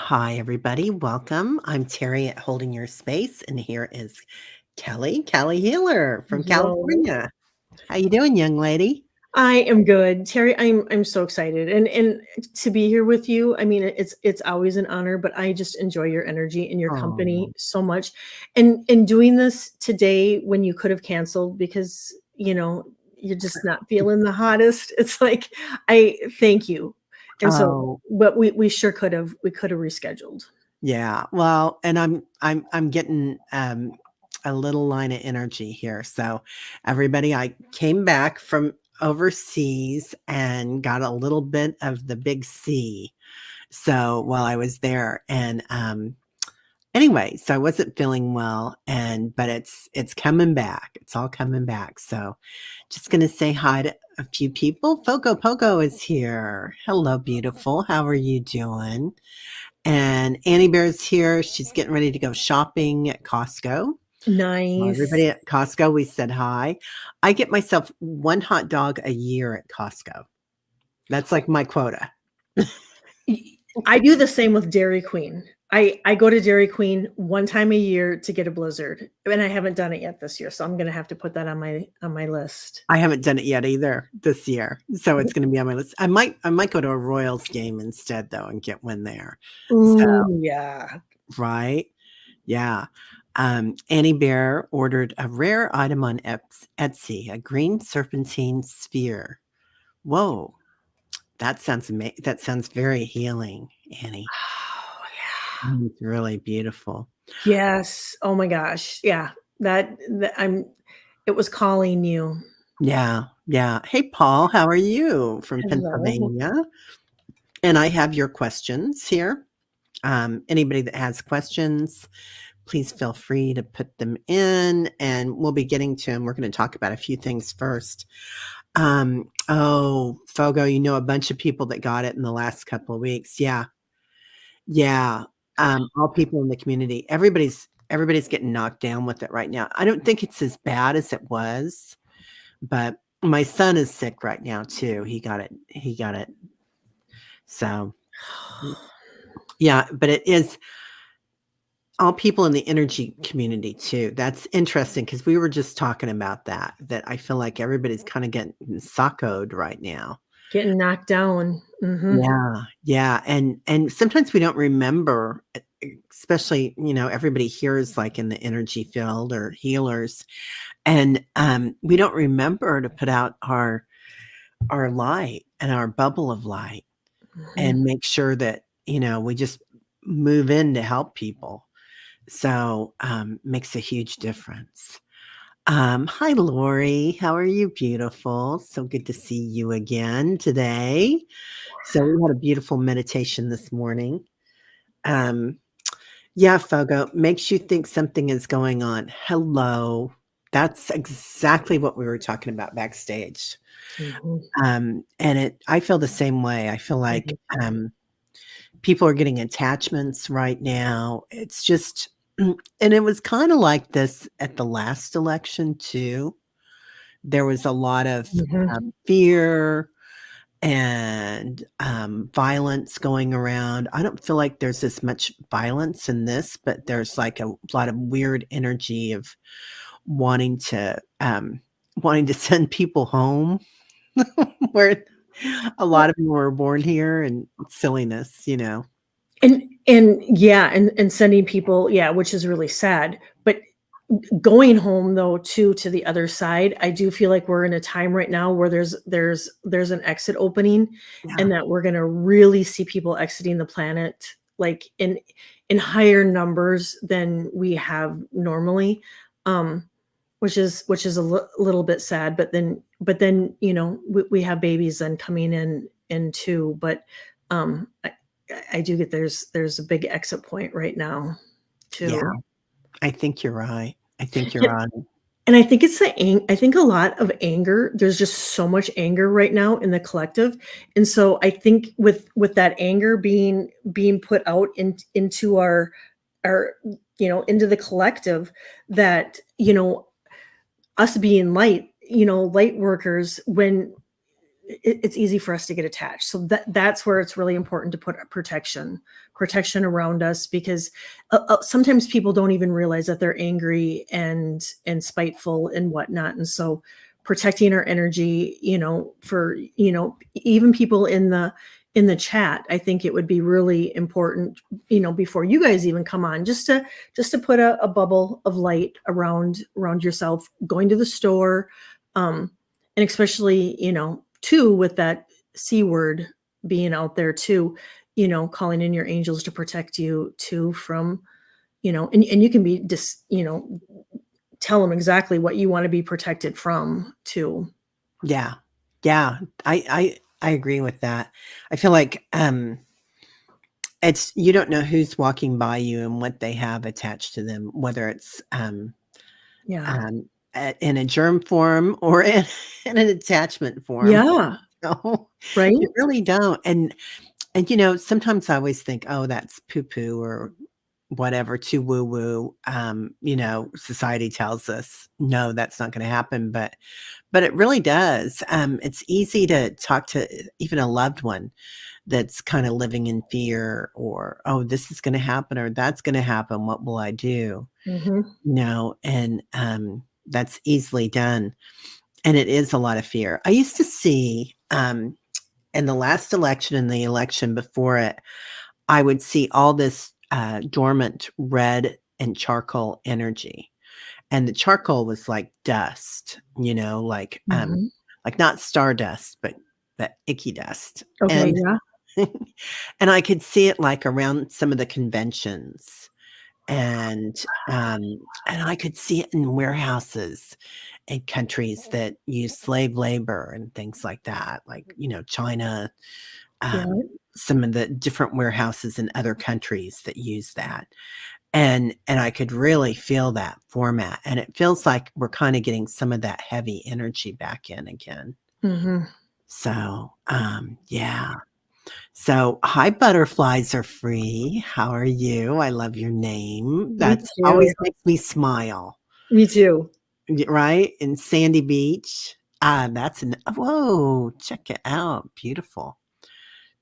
Hi, everybody. Welcome. I'm Teri at Holding Your Space, and here is Kelly, calihealer from Hello. California. How you doing, young lady? I am good. Teri, I'm so excited and to be here with you. I mean, it's always an honor, but I just enjoy your energy and your Oh, company so much. And doing this today when you could have canceled because, you're just not feeling the hottest. It's like I thank you. And so oh, but we sure could have rescheduled. yeah. Well, and I'm getting a little line of energy here. So, everybody, I came back from overseas and got a little bit of the big C. So while I was there, and anyway, so I wasn't feeling well, but it's coming back. It's all coming back. So just gonna say hi to a few people. Fogo Pogo is here. Hello, beautiful. How are you doing? And Annie Bear's here. She's getting ready to go shopping at Costco. So Nice. everybody at Costco, we said hi. I get myself one hot dog a year at Costco. That's like my quota. I do the same with Dairy Queen. I go to Dairy Queen one time a year to get a blizzard, and I haven't done it yet this year, so I'm gonna have to put that on my list. I haven't done it yet either this year, so it's gonna be on my list. I might go to a Royals game instead though and get one there. So Ooh, yeah. right? Yeah. Annie Bear ordered a rare item on Etsy, a green serpentine sphere. Whoa, that sounds very healing, Annie. Oh, yeah. It's really beautiful. Yes. Oh my gosh. Yeah. That it was calling you. Yeah, yeah. Hey, Paul, how are you from Hello. Pennsylvania? And I have your questions here. Anybody that has questions, please feel free to put them in and we'll be getting to them. We're going to talk about a few things first. Oh, Fogo, you know a bunch of people that got it in the last couple of weeks. Yeah. Yeah. All people in the community. Everybody's getting knocked down with it right now. I don't think it's as bad as it was, but my son is sick right now too. He got it. He got it. So, yeah, but it is all people in the energy community too. That's interesting because we were just talking about that I feel like everybody's kind of getting saccoed right now. Getting knocked down. Mhm. Yeah, yeah, and sometimes we don't remember, especially, everybody here is like in the energy field or healers, and we don't remember to put out our light and our bubble of light Mhm. and make sure that, we just move in to help people. So, makes a huge difference. Hi, Lori. How are you, beautiful? So good to see you again today. So we had a beautiful meditation this morning. Um, yeah, Fogo, makes you think something is going on. Hello. That's exactly what we were talking about backstage. Mhm. I feel the same way. I feel like Me too. people are getting attachments right now. It's just, and it was kind of like this at the last election too. There was a lot of Mhm. fear and violence going around. I don't feel like there's as much violence in this, but there's like a lot of weird energy of wanting to um, wanting to send people home, where a lot of them were born here and silliness. And yeah, and sending people, yeah, which is really sad. But going home though too to the other side, I do feel like we're in a time right now where there's an exit opening Yeah. and that we're gonna really see people exiting the planet like in higher numbers than we have normally. Um, which is little bit sad, but then we have babies then coming in too. But um I do get there's a big exit point right now Yeah, too. I think you're right. I think you're Yeah, right. and I think it's I think a lot of anger. There's just so much anger right now in the collective, and so I think with that anger being put out into our into the collective, that us being light workers, when it's easy for us to get attached. So that's where it's really important to put protection around us, because sometimes people don't even realize that they're angry and spiteful and whatnot. And so protecting our energy, for, even people in the chat, I think it would be really important, before you guys even come on, just to put a bubble of light around yourself, going to the store, and especially, too, with that C word being out there too, calling in your angels to protect you too from, and you can be just, tell them exactly what you want to be protected from too. Yeah. Yeah. I agree with that. I feel like it's, you don't know who's walking by you and what they have attached to them, whether it's Yeah. in a germ form or in an attachment form. Yeah. So Right. you really don't. And sometimes I always think, oh, that's poo poo or whatever, too woo woo. Society tells us, no, that's not going to happen. But it really does. It's easy to talk to even a loved one that's kind of living in fear, or, oh, this is going to happen or that's going to happen. What will I do? Mm-hmm. And that's easily done. And it is a lot of fear. I used to see in the last election and the election before it, I would see all this dormant red and charcoal energy. And the charcoal was like dust, like Mm-hmm. not stardust, but that icky dust. Okay. And Yeah. and I could see it like around some of the conventions, and I could see it in warehouses in countries that use slave labor and things like that, like China, Yeah. some of the different warehouses in other countries that use that. And I could really feel that format, and it feels like we're kind of getting some of that heavy energy back in again. Mm-hmm. So, yeah. So, hi, butterflies are free. How are you? I love your name. Me That's always too. makes me smile, Me too. right? In Sandy Beach. That's whoa, check it out. Beautiful.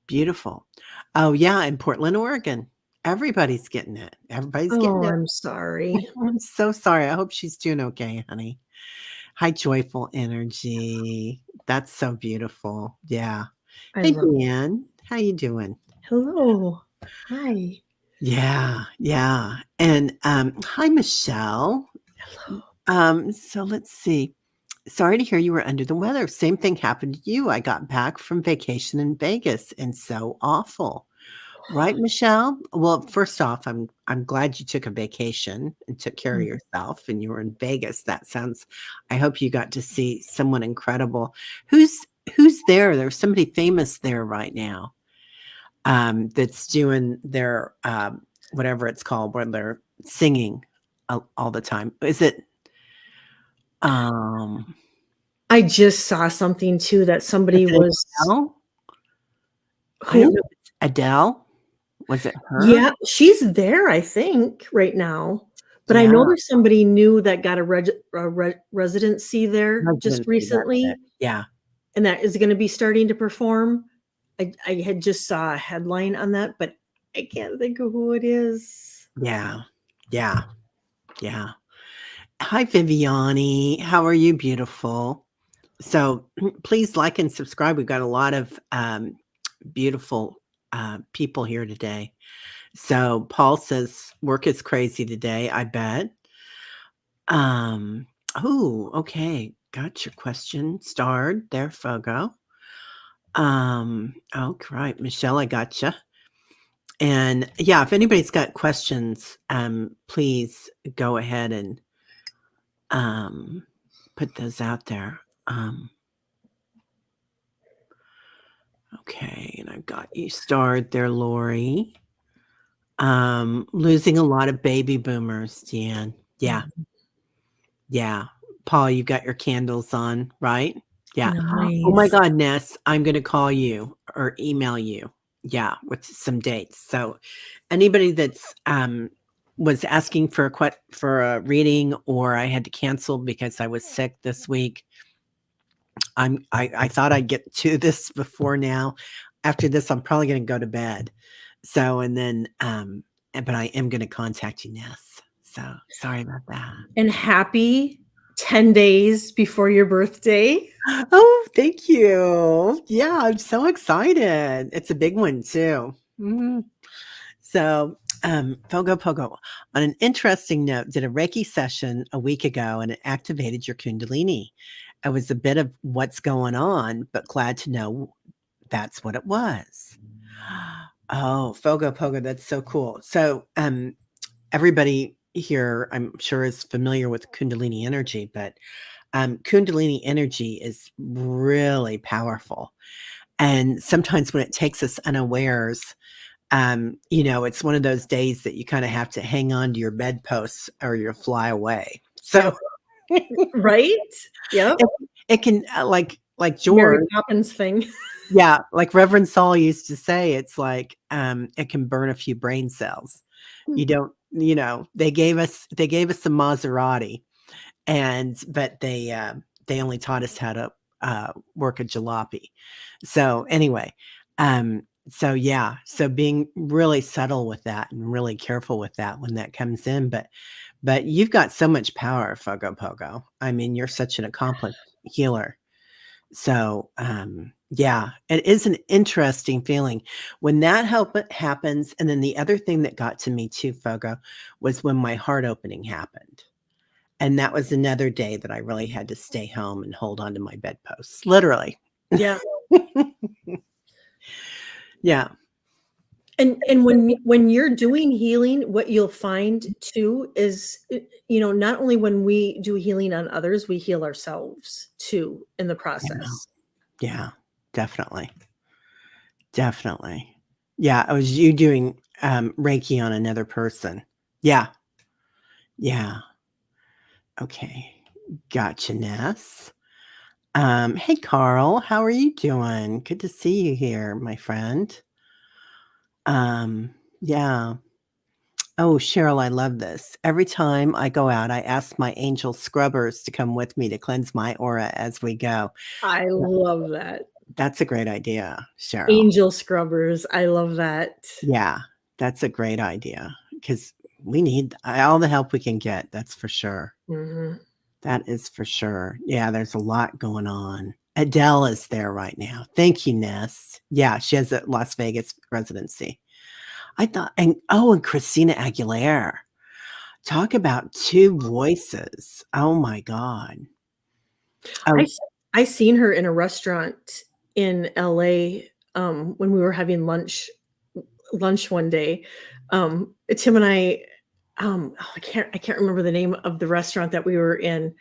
Beautiful. Oh, yeah, in Portland, Oregon. Everybody's getting it. Everybody's getting Oh, it. I'm sorry. I'm so sorry. I hope she's doing okay, honey. Hi, joyful energy. That's so beautiful. Yeah. I Hey, love it. Dan. How you doing? Hello. Hi. Yeah, yeah. And hi, Michelle. Hello. So let's see. Sorry to hear you were under the weather. Same thing happened to you. I got back from vacation in Vegas and so awful. Right, Michelle? Well, first off, I'm glad you took a vacation and took care of Mm. yourself and you were in Vegas. That sounds, I hope you got to see someone incredible. Who's there? There's somebody famous there right now. That's doing their whatever it's called, where they're singing all the time. Is it um I just saw something too that was somebody it was Adele? I don't know who? if it's Adele. Was it her? Yeah, she's there, I think, right now. But I know Yeah, there's somebody new that got a residency there just residency, that's it. recently, Yeah. and that is going to be starting to perform. I had just saw a headline on that, but I can't think of who it is. Yeah. Yeah. Yeah. Hi, Viviani. How are you, beautiful? So please like and subscribe. We've got a lot of beautiful people here today. So Paul says work is crazy today, I bet. Um, oh, okay. Got your question starred there, Fogo. Oh, right. Michelle, I gotcha. And yeah, if anybody's got questions, please go ahead and put those out there. Okay, and I've got you starred there, Lori. Losing a lot of baby boomers, Deanne. Yeah, Mhm. yeah. Paul, you got your candles on, right? Yeah. Oh my Nice. God, Ness, I'm gonna call you or email you. Yeah, with some dates. So anybody that's was asking for a reading, or I had to cancel because I was sick this week, I thought I'd get to this before now. After this, I'm probably going to go to bed. So, and then, but I am going to contact you, Ness. So sorry about that. And happy 10 days before your birthday. Oh, thank you. Yeah, I'm so excited. It's a big one too. Mhm. So, Fogo Pogo, on an interesting note, did a Reiki session a week ago and it activated your Kundalini. It was a bit of what's going on, but glad to know that's what it was. Oh, Fogo Pogo, that's so cool. So, everybody here, I'm sure, is familiar with Kundalini energy, but Kundalini energy is really powerful. And sometimes when it takes us unawares, it's one of those days that you kind of have to hang on to your bedposts or you'll fly away. So, Right? Yep. it can, like Mary George, Poppins thing. yeah, like Reverend Saul used to say, it's like, it can burn a few brain cells. You don't, they gave us the Maserati, but they only taught us how to work a jalopy. So anyway, so yeah, so being really subtle with that and really careful with that when that comes in, but you've got so much power, Fogo Pogo. I mean, you're such an accomplished healer. So, yeah, it is an interesting feeling when that happens. And then the other thing that got to me too, Fogo, was when my heart opening happened. And that was another day that I really had to stay home and hold on to my bedposts, literally. Yeah. Yeah. And when you're doing healing, what you'll find too is, not only when we do healing on others, we heal ourselves too in the process. Yeah, definitely. Definitely. Yeah, it was you doing Reiki on another person. Yeah. Yeah. Okay. Gotcha, Ness. Hey, Carl, how are you doing? Good to see you here, my friend. Yeah. Oh, Cheryl, I love this. Every time I go out, I ask my angel scrubbers to come with me to cleanse my aura as we go. I love that. That's a great idea, Cheryl. Angel scrubbers. I love that. Yeah, that's a great idea because we need all the help we can get. That's for sure. Mhm. That is for sure. Yeah, there's a lot going on. Adele is there right now. Thank you, Ness. Yeah, she has a Las Vegas residency. I thought, and Christina Aguilera. Talk about two voices. Oh my God. Oh, I seen her in a restaurant in LA when we were having lunch one day. Tim and I, I can't remember the name of the restaurant that we were in,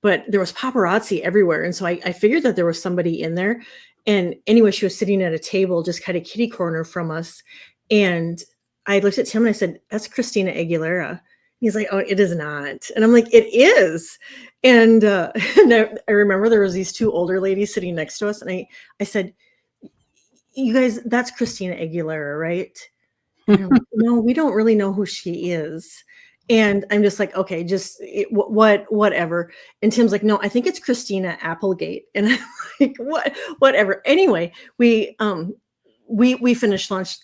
but there was paparazzi everywhere, and so I figured that there was somebody in there. And anyway, she was sitting at a table just kind of kitty corner from us, and I looked at Tim and I said, "That's Christina Aguilera." He's like, "Oh, it is not," and I'm like, "It is." And, and I remember there was these two older ladies sitting next to us, and I said, "You guys, that's Christina Aguilera, right?" And they're like, "No, we don't really know who she is." And I'm just like, "Okay, whatever." And Tim's like, "No, I think it's Christina Applegate." And I'm like, whatever. Anyway, we finished lunch.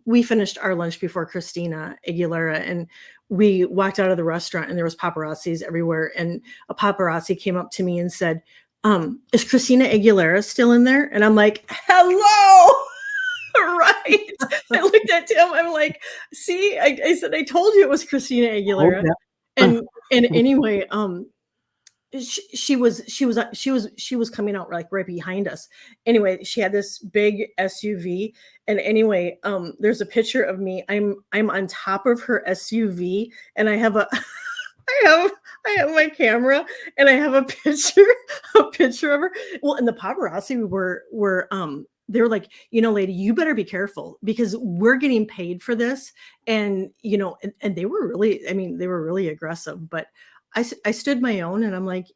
We finished our lunch before Christina Aguilera, and we walked out of the restaurant, and there was paparazzis everywhere. And a paparazzi came up to me and said, "Is Christina Aguilera still in there?" And I'm like, "Hello." Right. I looked at Tim. I'm like, "See, I said I told you it was Christina Aguilera." yeah. And anyway, she was coming out like right behind us. Anyway, she had this big SUV, and anyway, there's a picture of me. I'm on top of her SUV, and I have a I have my camera, and I have a picture of her. Well, and the paparazzi were they were like, "Lady, you better be careful because we're getting paid for this." And and they were really, I mean, they were really aggressive, but I stood my own, and I'm like,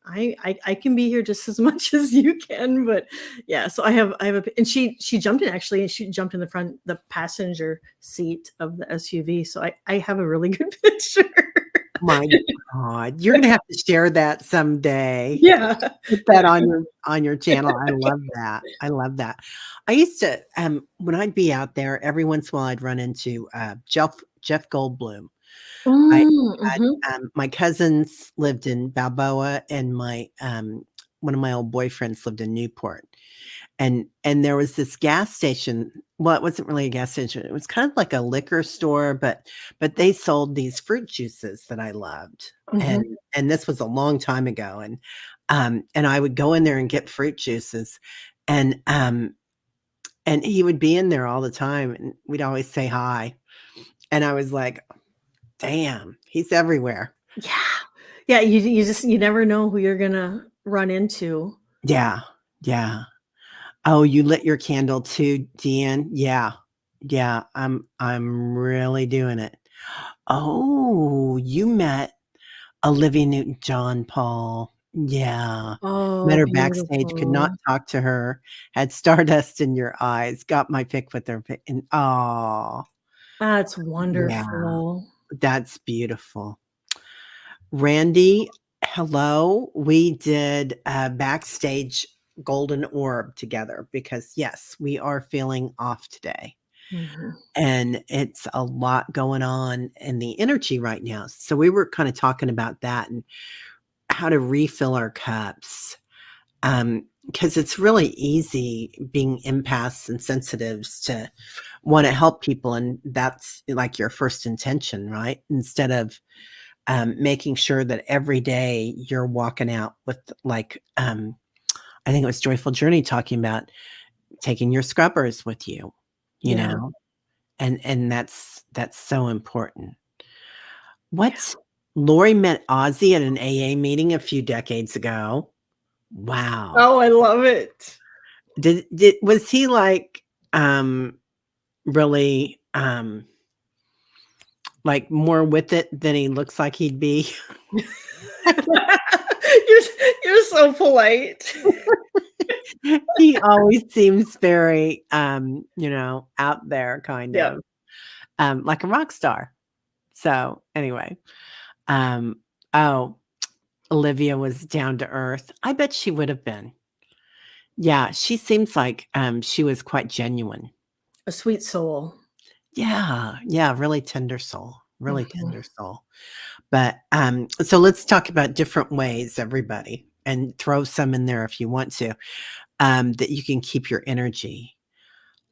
I can be here just as much as you can. But yeah, so I have and she jumped in, actually, and she jumped in the passenger seat of the SUV. So I have a really good picture. My God, you're gonna have to share that someday. Yeah. Put that on your channel. I love that. I love that. I used to, when I'd be out there, every once in a while, I'd run into, Jeff Goldblum. I Mm, mhm, my cousins lived in Balboa, and one of my old boyfriends lived in Newport. And there was this gas station. Well, it wasn't really a gas station. It was kind of like a liquor store, but they sold these fruit juices that I loved. And mhm. and this was a long time ago. And I would go in there and get fruit juices. And and he would be in there all the time, and we'd always say hi. And I was like, damn, he's everywhere. Yeah. Yeah, you never know who you're gonna run into. Yeah. Yeah. Oh, you lit your candle too, Deanne? Yeah. Yeah, I'm really doing it. Oh, you met Olivia Newton-John, Paul. Yeah. Met Oh, her backstage, could not beautiful. talk to her, had stardust in your eyes, got my pic with her pic and oh, That's yeah, wonderful. that's beautiful. Randy, hello. We did a backstage golden orb together because, yes, we are feeling off today. Mhm. And it's a lot going on in the energy right now. So we were kind of talking about that and how to refill our cups. Because it's really easy being empaths and sensitives to want to help people. And that's like your first intention, right? Instead of making sure that every day you're walking out with like, I think it was Joyful Journey talking about taking your scrubbers with you, you Yeah, know, and that's so important. yeah. What Lori met Ozzy at an AA meeting a few decades ago. Wow. Oh, I love it. Did was he like really like more with it than he looks like he'd be? You're you're so polite. He always seems very out there kind Yep. of like a rock star. So anyway, um oh, Olivia was down to earth. I bet she would have been. Yeah, she seems like, she was quite genuine. A sweet soul. Yeah, yeah, really Mhm. tender soul. But, so let's talk about different ways, everybody, and throw some in there if you want to, that you can keep your energy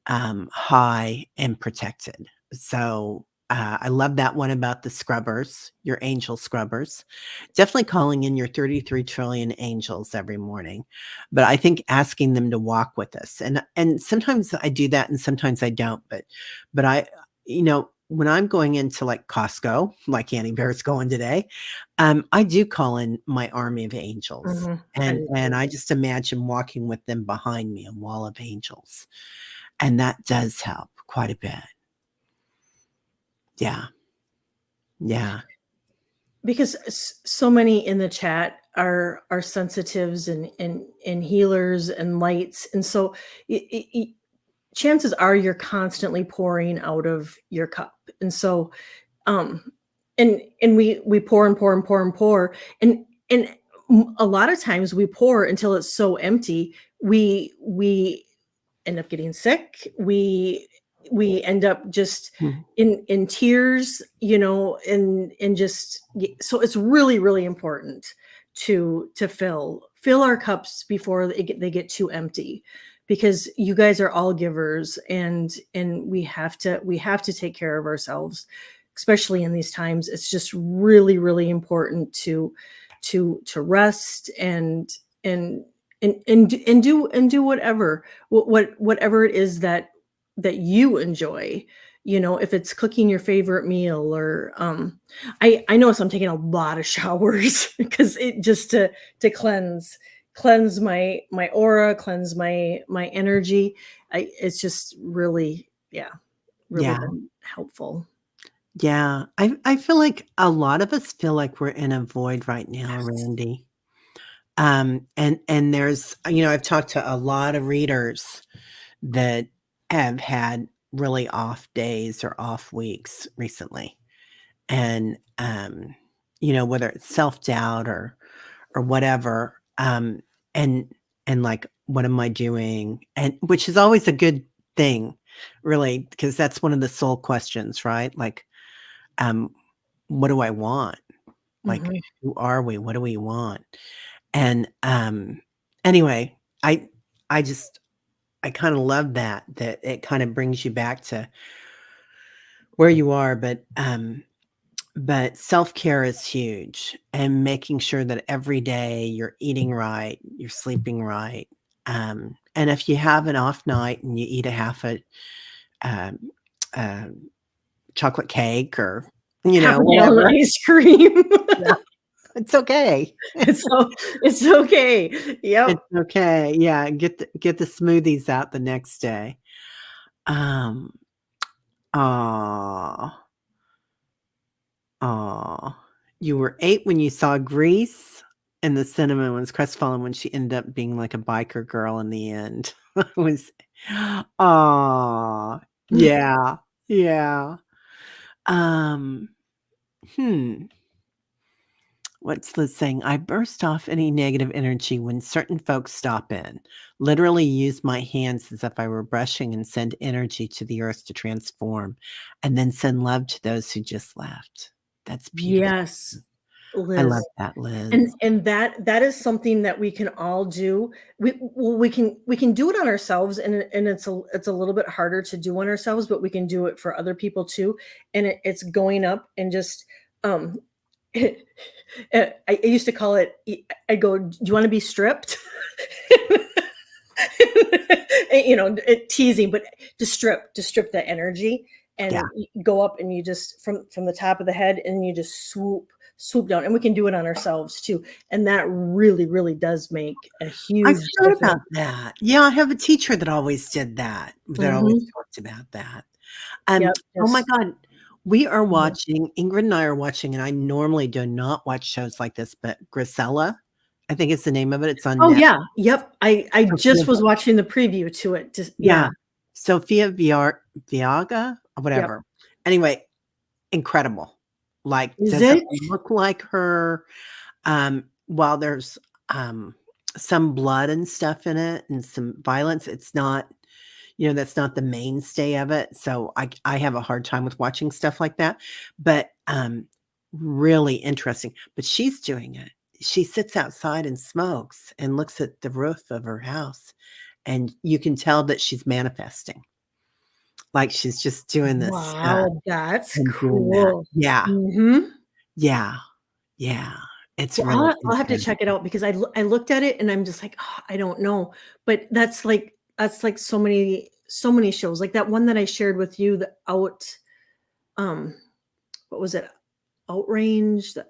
high and protected. So, I love that one about the scrubbers, your angel scrubbers. Definitely calling in your 33 trillion angels every morning. But I think asking them to walk with us. And sometimes I do that and sometimes I don't. But I, when I'm going into like Costco, like Annie Bear's going today, I do call in my army of angels. Mhm. I do And too. I just imagine walking with them behind me, a wall of angels. And that does help quite a bit. Yeah. Yeah. Because so many in the chat are sensitives and healers and lights, and so chances are you're constantly pouring out of your cup, and so um and we pour and pour and pour and pour, and a lot of times we pour until it's so empty we end up getting sick. We end up just Mm. in tears, and just so it's really really important to fill our cups before they get too empty, because you guys are all givers, and we have to take care of ourselves, especially in these times. It's just really really important to rest and and do whatever whatever it is that you enjoy, if it's cooking your favorite meal, or I notice I'm taking a lot of showers because it just to cleanse my aura, cleanse my energy. It's just really, yeah, really Yeah. been helpful. Yeah. I feel like a lot of us feel like we're in a void right now, Yes. Randy. And there's, I've talked to a lot of readers that have had really off days or off weeks recently. And whether it's self-doubt or whatever, and like, what am I doing? And which is always a good thing, really, because that's one of the soul questions, right? Like, what do I want? Like, Mhm. who are we? What do we want? And anyway, I just I kind of love that it kind of brings you back to where you are, but self-care is huge, and making sure that every day you're eating right, you're sleeping right. And if you have an off night and you eat a half a um, uh, chocolate cake or Half a gallon whatever, ice cream. yeah, it's okay. It's okay. It's Yep. okay. Yeah, get the smoothies out the next day. Um, aw, aw. You were 8 when you saw Grease, and the cinnamon was crestfallen when she ended up being like a biker girl in the end. It was aw. Yeah, yeah. Um, hmm. What's the saying? I burst off any negative energy when certain folks stop in. Literally use my hands as if I were brushing and send energy to the earth to transform, and then send love to those who just left. That's beautiful. Yes, I love Liz. that, Liz. And that is something that we can all do. We can do it on ourselves, and it's a little bit harder to do on ourselves, but we can do it for other people too. And it's going up and just um I used to call it, I go, do you want to be stripped? Teasing, but to strip that energy, Yeah. and you go up and you just from the top of the head, and you just swoop down, and we can do it on ourselves too, and that really really does make a I huge forgot about difference. that. Yeah, I have a teacher that always did that, that always Hmm. talked about that. Yep, Oh my just god. We are mhm. watching Ingrid and I are watching, and I normally do not watch shows like this, but Grisella, I think it's the name of it. It's on Oh Net yeah, yep, I Sophia just was watching the preview to it, just Yeah. yeah. Sophia Viaga or Yep. whatever. Anyway, incredible. Like, Is doesn't it? look like her. While there's, um, some blood and stuff in it and some violence, it's not, that's not the mainstay of it. So I have a hard time with watching stuff like that, but, really interesting. But she's doing it. She sits outside and smokes and looks at the roof of her house, and you can tell that she's manifesting. Like, she's just doing this, Wow, that's and doing that. cool. Yeah, Mhm. yeah, yeah. It's Well, really I'll have to intense. check it out, because I looked at it and I'm just like, "Oh, I don't know." But that's like so many shows. Like that one that I shared with you, the um what was it? Outrange, the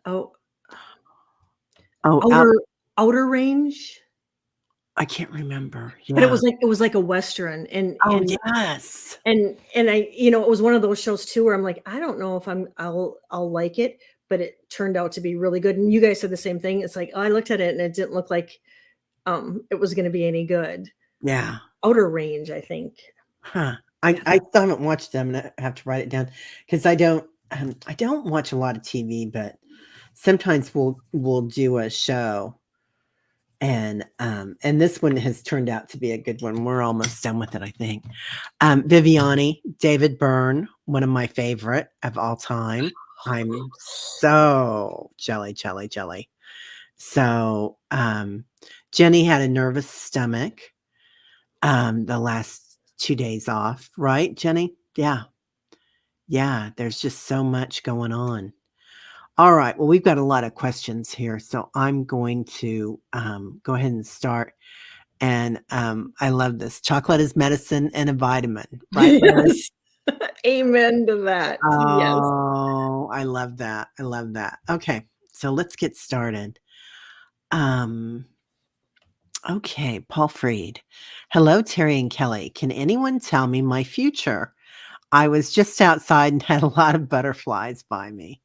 Oh, out outer range? I can't remember. But it Yeah. was like a Western, and Oh, and yes. and it was one of those shows too where I'm like, I don't know if I'll like it, but it turned out to be really good. And you guys said the same thing. It's like, oh, I looked at it and it didn't look like it was gonna be any good. Yeah. Outer Range, I think. Huh. Yeah. I still haven't watched them, and I have to write it down because I don't watch a lot of TV, but sometimes we'll do a show, and this one has turned out to be a good one. We're almost done with it, I think. Viviani, David Byrne, one of my favorite of all time. I'm so jelly, jelly, jelly. So, Jenny had a nervous stomach, the last 2 days off, right, Jenny? Yeah. Yeah, there's just so much going on. All right, well, we've got a lot of questions here, so I'm going to, go ahead and start, and, I love this. Chocolate is medicine and a vitamin, right, Liz? Yes. Amen to that. Yes. Oh, I love that, I love that. Okay, so let's get started. Um, okay, Paul Freed. Hello, Terry and Kelly. Can anyone tell me my future? I was just outside and had a lot of butterflies by me.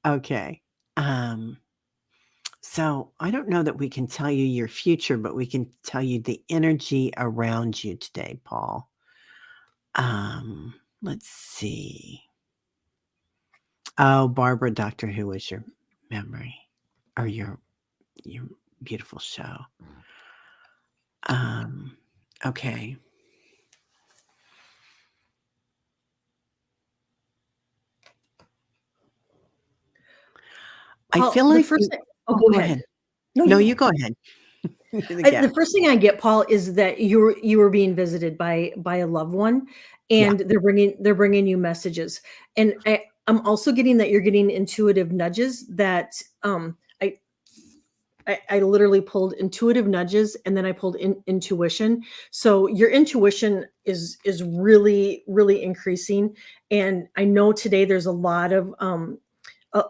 Okay. Um, so I don't know that we can tell you your future, but we can tell you the energy around you today, Paul. Let's see. Oh, Barbara, Doctor Who is your memory or your beautiful show. Okay. I Paul, feel the like first you thing, oh, go go ahead. ahead. No, No, you you go. go ahead. You're the The guest. first thing I get, Paul, is that you were being visited by a loved one, Yeah. and they're bringing you messages. And I'm also getting that you're getting intuitive nudges that I literally pulled intuitive nudges, and then I pulled intuition. So your intuition is really really increasing, and I know today there's a lot of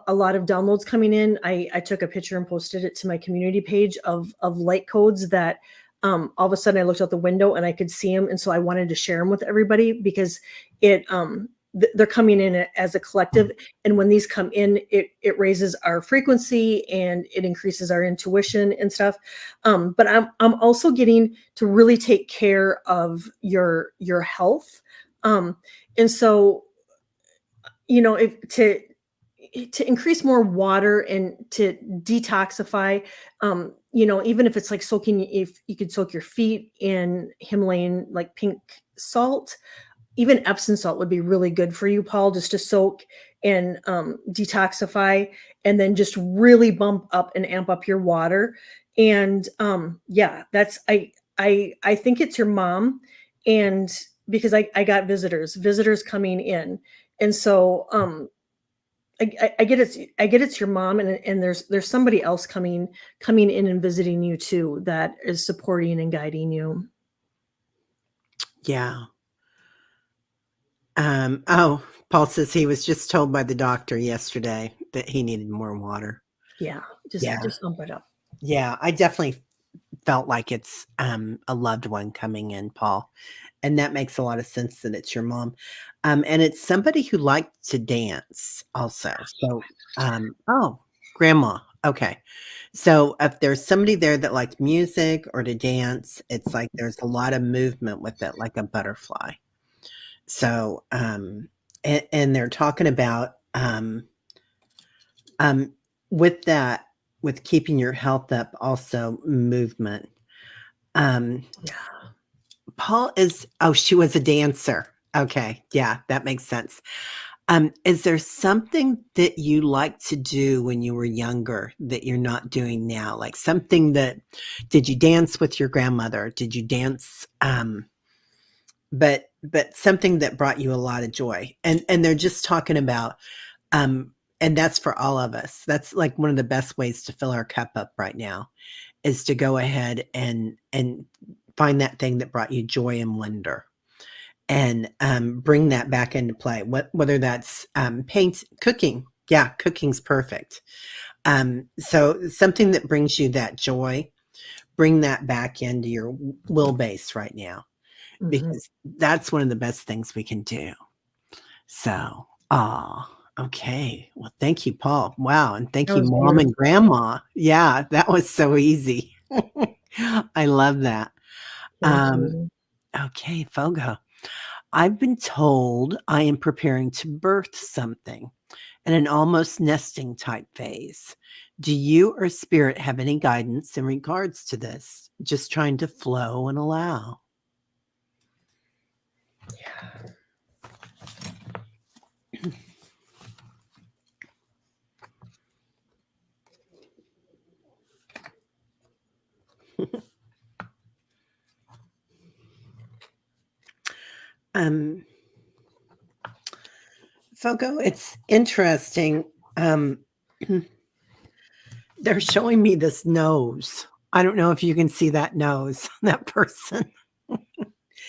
a lot of downloads coming in. I took a picture and posted it to my community page of light codes that all of a sudden I looked out the window and I could see them, and so I wanted to share them with everybody because it they're coming in as a collective, and when these come in, it raises our frequency and it increases our intuition and stuff. But I'm also getting to really take care of your health, and so if to increase more water and to detoxify, even if it's like soaking, if you could soak your feet in Himalayan like pink salt, even Epsom salt would be really good for you, Paul, just to soak and detoxify, and then just really bump up and amp up your water. And yeah, that's I think it's your mom, and because I got visitors coming in, and so I get it's your mom, and there's somebody else coming in and visiting you too that is supporting and guiding you. Yeah. Oh, Paul says he was just told by the doctor yesterday that he needed more water. Yeah, Yeah. just bump it up. Yeah, I definitely felt like it's a loved one coming in, Paul. And that makes a lot of sense that it's your mom. And it's somebody who liked to dance also. So oh, grandma. Okay. So if there's somebody there that liked music or to dance, it's like there's a lot of movement with it, like a butterfly. So and they're talking about um with that, with keeping your health up, also movement. Um Yeah. Paul is she was a dancer. Okay. Yeah, that makes sense. Is there something that you liked to do when you were younger that you're not doing now? Like something that did you dance with your grandmother? Did you dance but something that brought you a lot of joy? And they're just talking about and that's for all of us. That's like one of the best ways to fill our cup up right now is to go ahead and find that thing that brought you joy and wonder and bring that back into play. Whether that's paint, cooking. Yeah, cooking's perfect. So something that brings you that joy, bring that back into your will base right now, Mhm. because that's one of the best things we can do. So, okay. Well, thank you, Paul. Wow, and thank That you, was mom and beautiful. grandma. Yeah, that was so easy. I love that. Thank Um, you. okay, Fogo. I've been told I am preparing to birth something in an almost nesting type phase. Do you or spirit have any guidance in regards to this? Just trying to flow and allow. Um, Fogo, it's interesting. Um, they're showing me this nose. I don't know if you can see that nose, that person.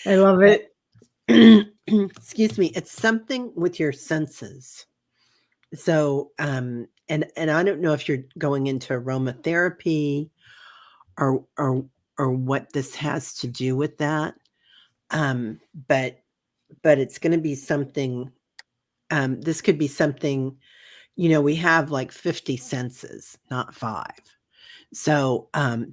I love it. Excuse me. It's something with your senses. So, and I don't know if you're going into aromatherapy or or or what this has to do with that. Um, but but it's going to be something. This could be something. We have like 50 senses, not five. So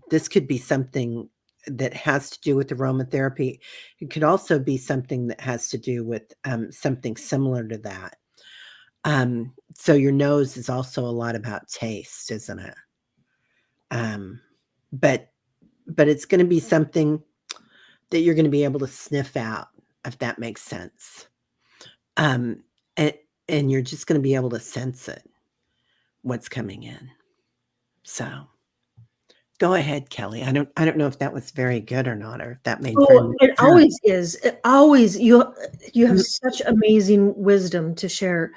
this could be something that has to do with aromatherapy. It could also be something that has to do with something similar to that. So your nose is also a lot about taste, isn't it? Um, but it's going to be something that you're going to be able to sniff out, if that makes sense. Um, and you're just going to be able to sense it, what's coming in. So go ahead, Kelly. I don't know if that was very good or not, or if that made very Oh, much it sense. always is. It always you have such amazing wisdom to share.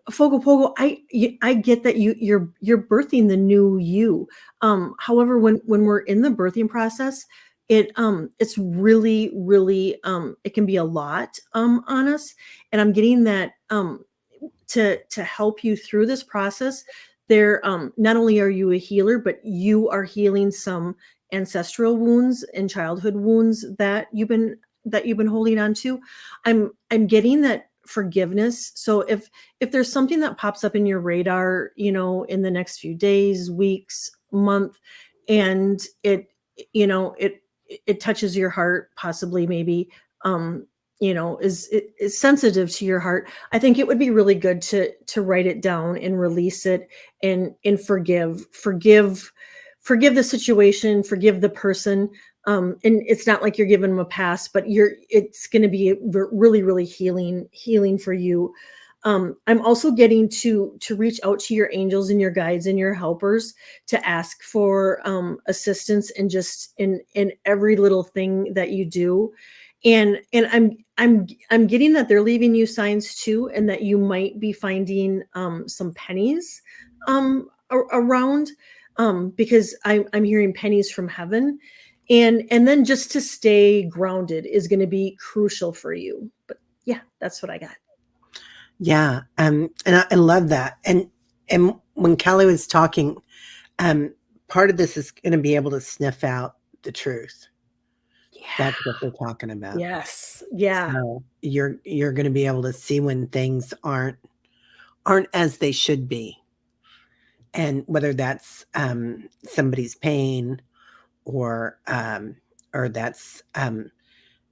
Fogo Pogo, I get that you're birthing the new you. However, when we're in the birthing process, it's really it can be a lot on us. And I'm getting that to help you through this process. There not only are you a healer, but you are healing some ancestral wounds and childhood wounds that you've been holding on to. I'm getting that forgiveness. So if there's something that pops up in your radar, in the next few days, weeks, month, and it touches your heart, possibly, maybe, is sensitive to your heart, I think it would be really good to write it down and release it, and forgive the situation, forgive the person. And it's not like you're giving them a pass, but it's going to be really healing for you. I'm also getting to reach out to your angels and your guides and your helpers to ask for assistance in just in every little thing that you do. And I'm getting that they're leaving you signs too, and that you might be finding some pennies around, because I'm hearing pennies from heaven. And then just to stay grounded is going to be crucial for you. But yeah, that's what I got. Yeah, and I love that. And when Kelly was talking, part of this is going to be able to sniff out the truth. Yeah. That's what we're talking about. Yes. Yeah. So you're going to be able to see when things aren't as they should be, and whether that's somebody's pain, or that's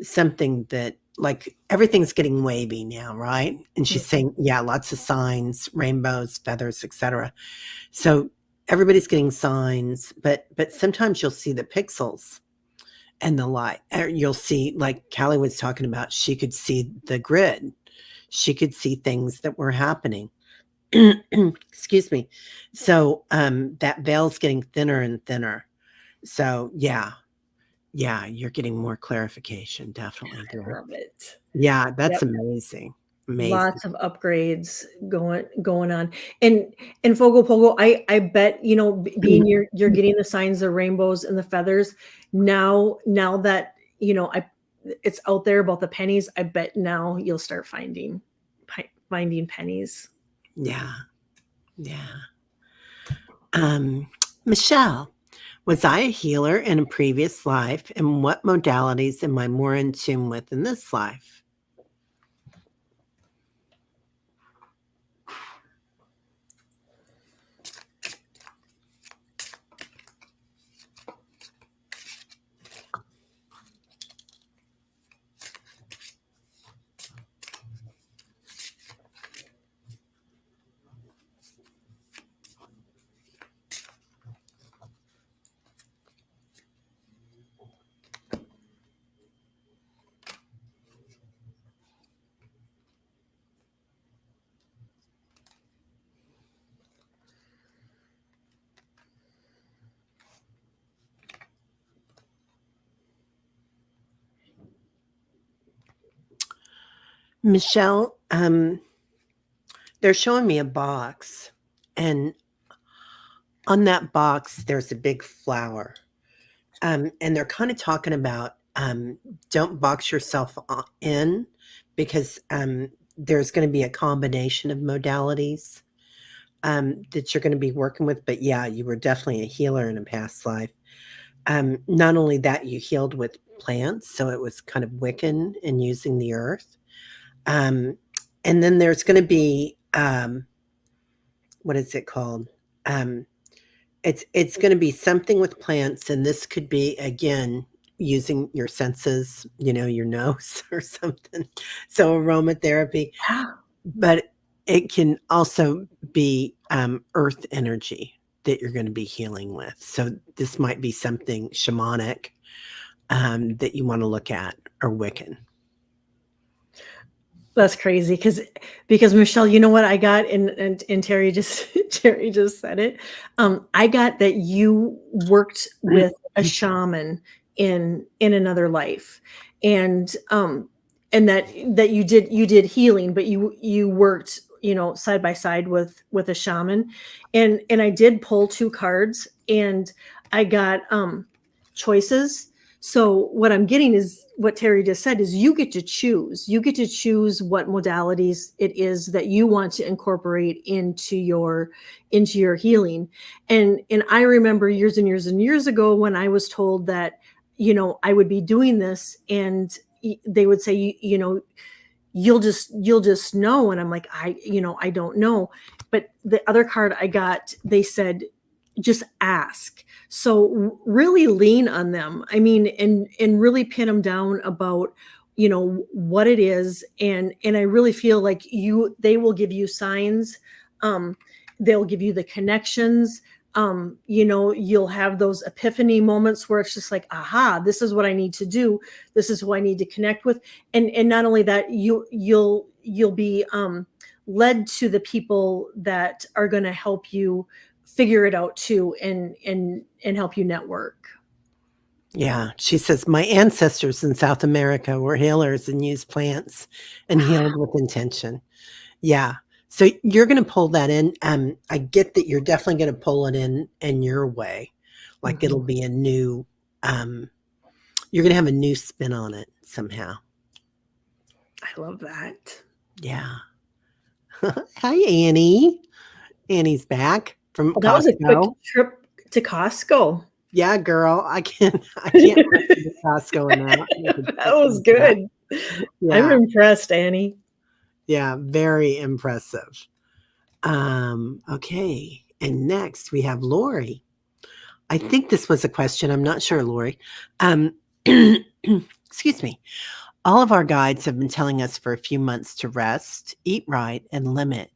something that, like, everything's getting wavy now, right? And she's saying, yeah, lots of signs, rainbows, feathers, etc. So everybody's getting signs, but sometimes you'll see the pixels and the light. Or you'll see, like Callie was talking about, she could see the grid. She could see things that were happening. Excuse me. So that veil's getting thinner and thinner. So yeah, you're getting more clarification, definitely, I dear. love it. Yeah, that's Yep. amazing. Amazing. Lots of upgrades going on. And Fogo Pogo, I bet, being you're getting the signs, the rainbows and the feathers now that it's out there about the pennies. I bet now you'll start finding pennies. Yeah. Yeah. Michelle, was I a healer in a previous life? And what modalities am I more in tune with in this life? Michelle, they're showing me a box, and on that box, there's a big flower. And they're kind of talking about, don't box yourself in, because there's going to be a combination of modalities that you're going to be working with. But yeah, you were definitely a healer in a past life. Not only that, you healed with plants, so it was kind of Wiccan and using the earth. Um, and then there's going to be, what is it called? It's going to be something with plants, and this could be, again, using your senses, your nose or something. So aromatherapy, Yeah. but it can also be earth energy that you're going to be healing with. So this might be something shamanic that you want to look at, or Wiccan. That's crazy because Michelle, you know what I got, and Teri just Teri just said it. I got that you worked with a shaman in another life, and that you did healing, but you worked, you know, side by side with a shaman, and I did pull 2 cards, and I got choices. So what I'm getting is what Teri just said, is you get to choose. You get to choose what modalities it is that you want to incorporate into your healing. And I remember years and years and years ago when I was told that, you know, I would be doing this, and they would say, you know, you'll just know. And I'm like, I don't know. But the other card I got, they said, just ask. So really lean on them. I mean, and really pin them down about, you know, what it is. And I really feel like they will give you signs. They'll give you the connections. You know, you'll have those epiphany moments where it's just like, aha, this is what I need to do. This is who I need to connect with. And not only that, you'll be led to the people that are going to help you figure it out too, and help you network. Yeah, she says, my ancestors in South America were healers and used plants and healed with intention. Yeah. So you're going to pull that in. I get that you're definitely going to pull it in your way. Like it'll be a new, you're going to have a new spin on it somehow. I love that. Yeah. Hi, Annie. Annie's back from Well, that was a quick Costco. trip to Costco. Yeah, girl. I can't wait to Costco enough. That was good. Yeah. I'm impressed, Annie. Yeah, very impressive. Okay. And next we have Lori. I think this was a question. I'm not sure, Lori. Excuse me. All of our guides have been telling us for a few months to rest, eat right, and limit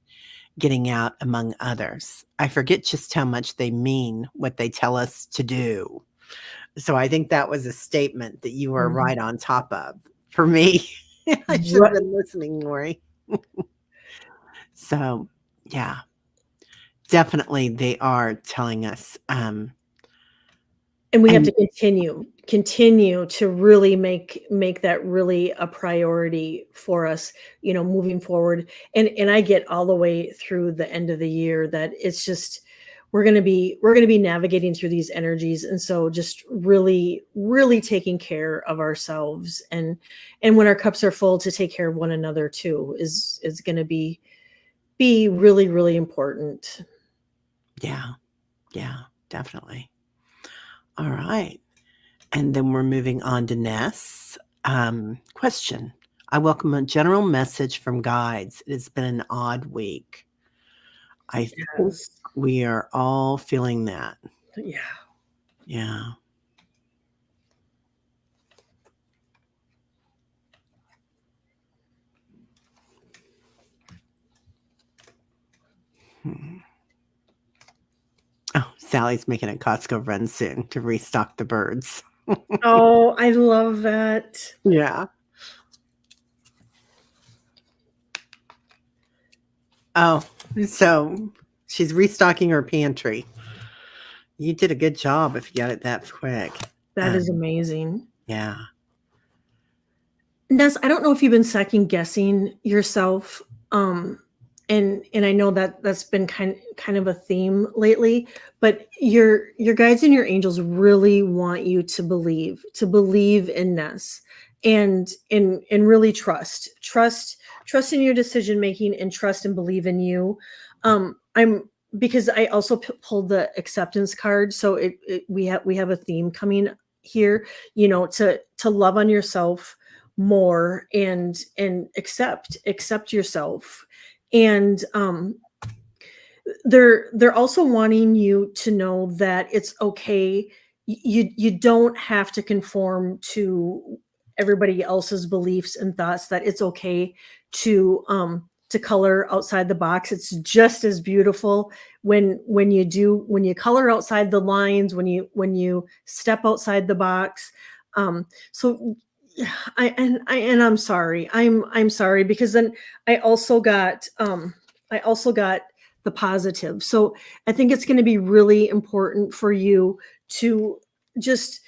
getting out, among others. I forget just how much they mean what they tell us to do. So I think that was a statement that you were right on top of. For me, I should have been listening, Lori. So, yeah, definitely they are telling us. And we have to continue to really make that really a priority for us, you know, moving forward. And I get all the way through the end of the year that it's just, we're going to be navigating through these energies. And so just really, really taking care of ourselves, and when our cups are full, to take care of one another too is going to be really, really important. Yeah, definitely. All right. And then we're moving on to Ness. Question. I welcome a general message from guides. It has been an odd week. I think we are all feeling that. Yeah. Yeah. Oh, Sally's making a Costco run soon to restock the birds. Oh, I love that. Yeah. Oh, so she's restocking her pantry. You did a good job if you got it that quick. That is amazing. Yeah. Ness, I don't know if you've been second guessing yourself. And I know that that's been kind of a theme lately, but your guides and your angels really want you to believe in Ness, and really trust in your decision making, and trust and believe in you. Because I also pulled the acceptance card, so we have a theme coming here, you know, to love on yourself more, and accept yourself. And they're also wanting you to know that it's okay. You don't have to conform to everybody else's beliefs and thoughts, that it's okay to to color outside the box. It's just as beautiful when you color outside the lines, when you step outside the box. So I'm sorry. I'm sorry, because then I also got the positive. So I think it's going to be really important for you to just,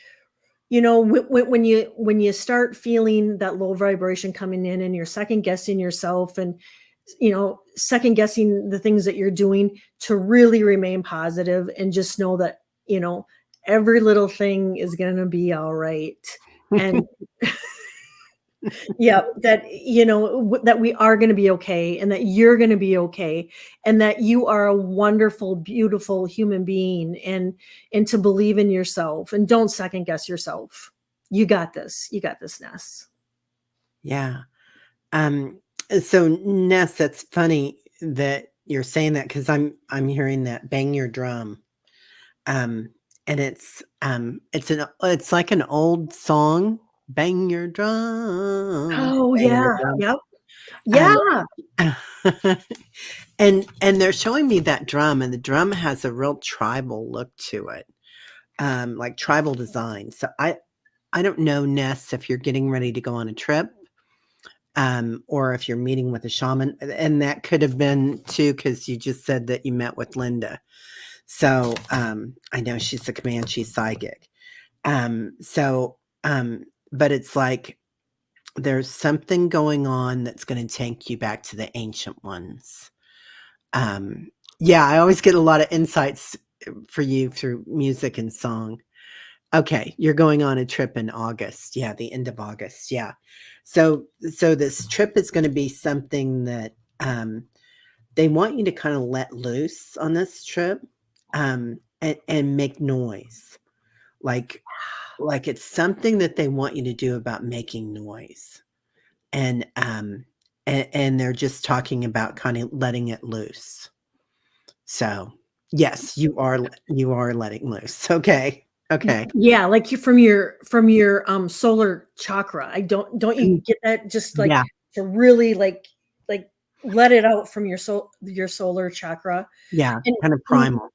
when you start feeling that low vibration coming in and you're second guessing yourself and second guessing the things that you're doing, to really remain positive and just know that every little thing is going to be all right. And yeah, that that we are going to be okay, and that you're going to be okay, and that you are a wonderful, beautiful human being, and to believe in yourself and don't second guess yourself. You got this, Ness. Yeah. So Ness, that's funny that you're saying that, because I'm hearing that bang your drum. And it's like an old song, bang your drum, Oh bang your yeah, drum. yep, yeah. And they're showing me that drum, and the drum has a real tribal look to it, like tribal design. So I don't know, Ness, if you're getting ready to go on a trip, or if you're meeting with a shaman, and that could have been too, because you just said that you met with Linda. So I know she's a Comanche psychic. So, but it's like there's something going on that's going to take you back to the ancient ones. Yeah, I always get a lot of insights for you through music and song. Okay, you're going on a trip in August. Yeah, the end of August. Yeah. So this trip is going to be something that they want you to kind of let loose on this trip, and make noise. Like it's something that they want you to do about making noise. And they're just talking about kind of letting it loose. So, yes, you are letting loose. Okay. Okay. Yeah, like from your solar chakra. I don't you get that, just like Yeah. to really like let it out from your solar chakra. Yeah. And Kind of and primal.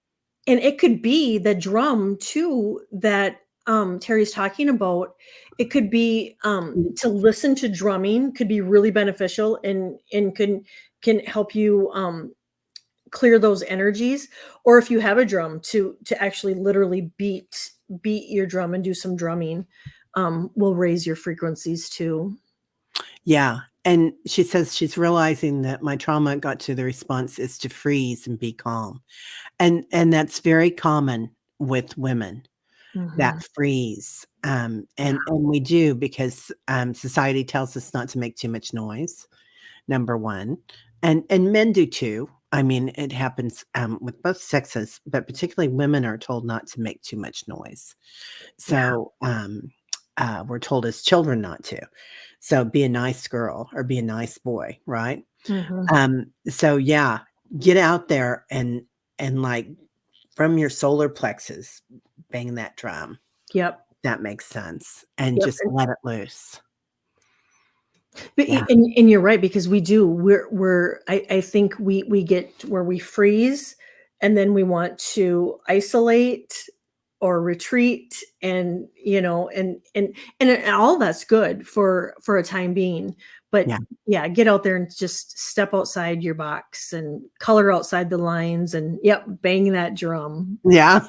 and it could be the drum too that Teri's talking about. It could be to listen to drumming could be really beneficial, and can help you clear those energies. Or if you have a drum, to actually literally beat your drum and do some drumming, will raise your frequencies too. Yeah. And she says she's realizing that my trauma got to the response is to freeze and be calm. And that's very common with women, that Mhm. freeze. And we do, because society tells us not to make too much noise, number one. And men do too. I mean, it happens with both sexes, but particularly women are told not to make too much noise. Yeah. So we're told as children not to. So be a nice girl or be a nice boy, right? Mhm. So yeah, get out there and like from your solar plexus, bang that drum. Yep. That makes sense. And Yep. just let it loose. But Yeah. and you're right, because I think we get where we freeze, and then we want to isolate or retreat, and and all that's good for a time being. But Yeah. yeah, get out there and just step outside your box and color outside the lines, and yep, bang that drum. Yeah.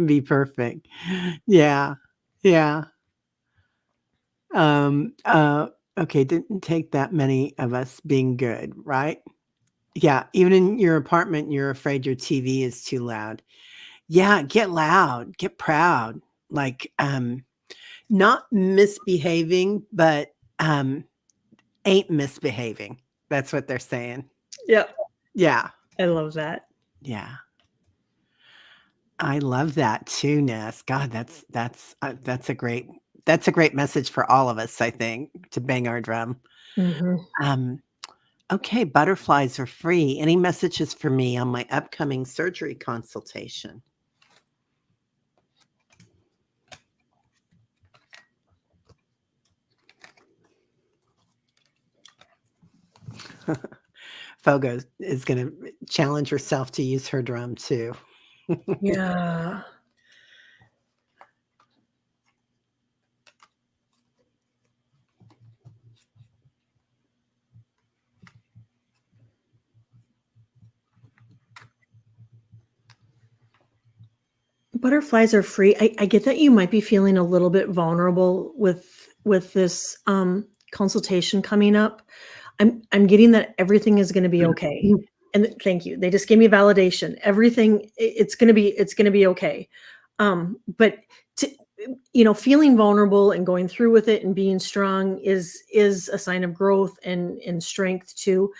Be perfect. Yeah. Yeah. Um, uh, okay, didn't take that many of us being good, right? Yeah, even in your apartment, you're afraid your TV is too loud. Yeah, get loud, get proud. Like, not misbehaving, but ain't misbehaving. That's what they're saying. Yep, Yeah. I love that. Yeah. I love that too, Ness. God, that's a great message for all of us, I think, to bang our drum. Mhm. Um, okay, butterflies are free. Any messages for me on my upcoming surgery consultation? Fogo is going to challenge herself to use her drum too. Yeah. Butterflies are free. I get that you might be feeling a little bit vulnerable with this consultation coming up. I'm getting that everything is going to be okay. And thank you. They just gave me validation. Everything it's going to be okay. But to, feeling vulnerable and going through with it and being strong is a sign of growth and strength too.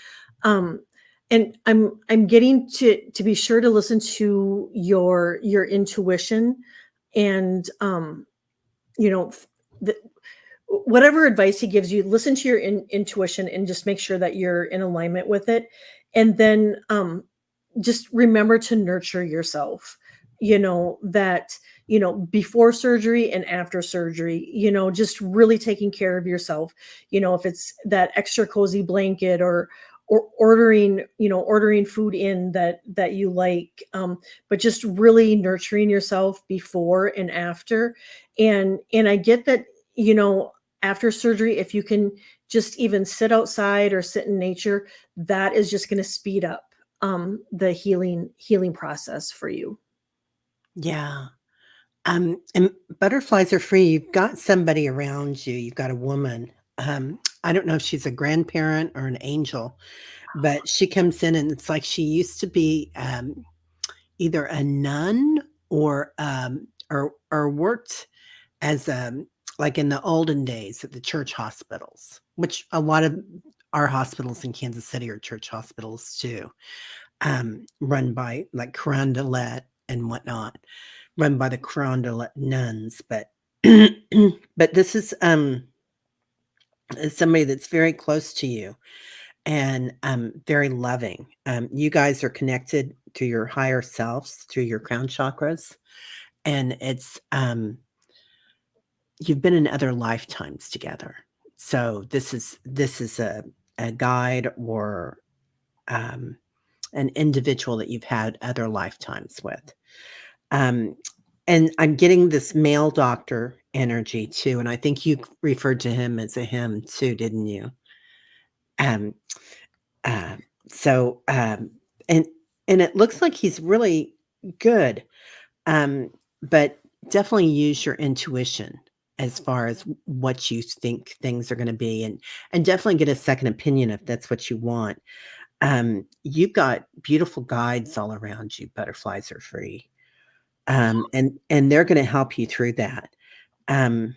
And I'm getting to be sure to listen to your intuition and the, whatever advice he gives you, listen to your intuition and just make sure that you're in alignment with it. And then just remember to nurture yourself, that, before surgery and after surgery, just really taking care of yourself, if it's that extra cozy blanket or ordering food in that you like, but just really nurturing yourself before and after. And I get that, after surgery, if you can just even sit outside or sit in nature, that is just going to speed up the healing process for you. Yeah. And butterflies are free. You've got somebody around you. You've got a woman. I don't know if she's a grandparent or an angel, but she comes in and it's like she used to be either a nun or worked as like in the olden days at the church hospitals, which a lot of our hospitals in Kansas City are church hospitals too, run by like Carondelet and whatnot, run by the Carondelet nuns. But but this is somebody that's very close to you and very loving. You guys are connected to your higher selves through your crown chakras, and it's you've been in other lifetimes together. So this is a guide or an individual that you've had other lifetimes with. Um, and I'm getting this male doctor energy too, and I think you referred to him as a him too, didn't you? Um, uh, so and and it looks like he's really good. But definitely use your intuition as far as what you think things are going to be, and definitely get a second opinion if that's what you want. You've got beautiful guides all around you. Butterflies are free, and they're going to help you through that. Um,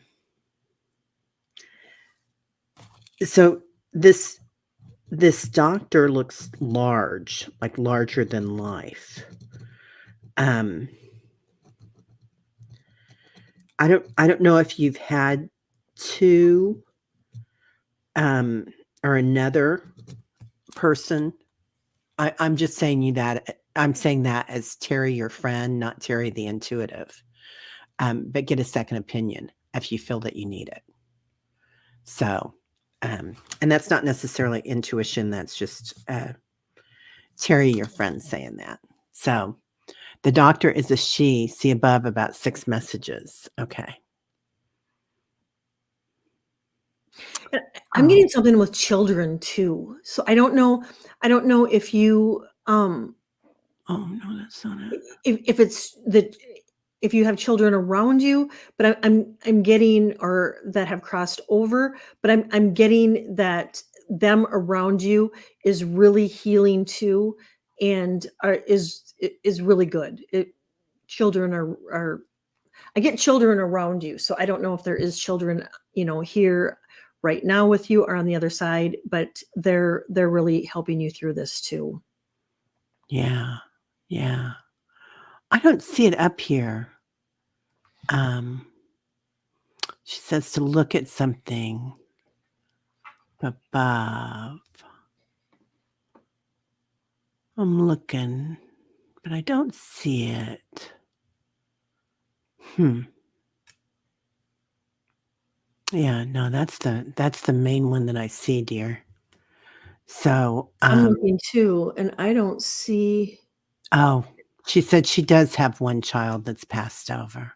so this doctor looks large, like larger than life. Um, I don't know if you've had two or another person. I'm just saying you that I'm saying that as Teri, your friend, not Teri the intuitive. But get a second opinion if you feel that you need it. So, and that's not necessarily intuition. That's just Teri, your friend, saying that. So the doctor is a she. See above about 6 messages. Okay. I'm getting something with children too. So I don't know if you Oh no, that's not it. if it's the if you have children around you, but I'm getting or that have crossed over, but I'm getting that them around you is really healing too, and is really good. Children are I get children around you, so I don't know if there is children, here right now with you or on the other side, but they're really helping you through this too. Yeah. Yeah. I don't see it up here. Um, she says to look at something above. I'm looking, but I don't see it. Yeah, no, that's the main one that I see, dear. So, I'm looking too, and I don't see. oh, she said she does have one child that's passed over.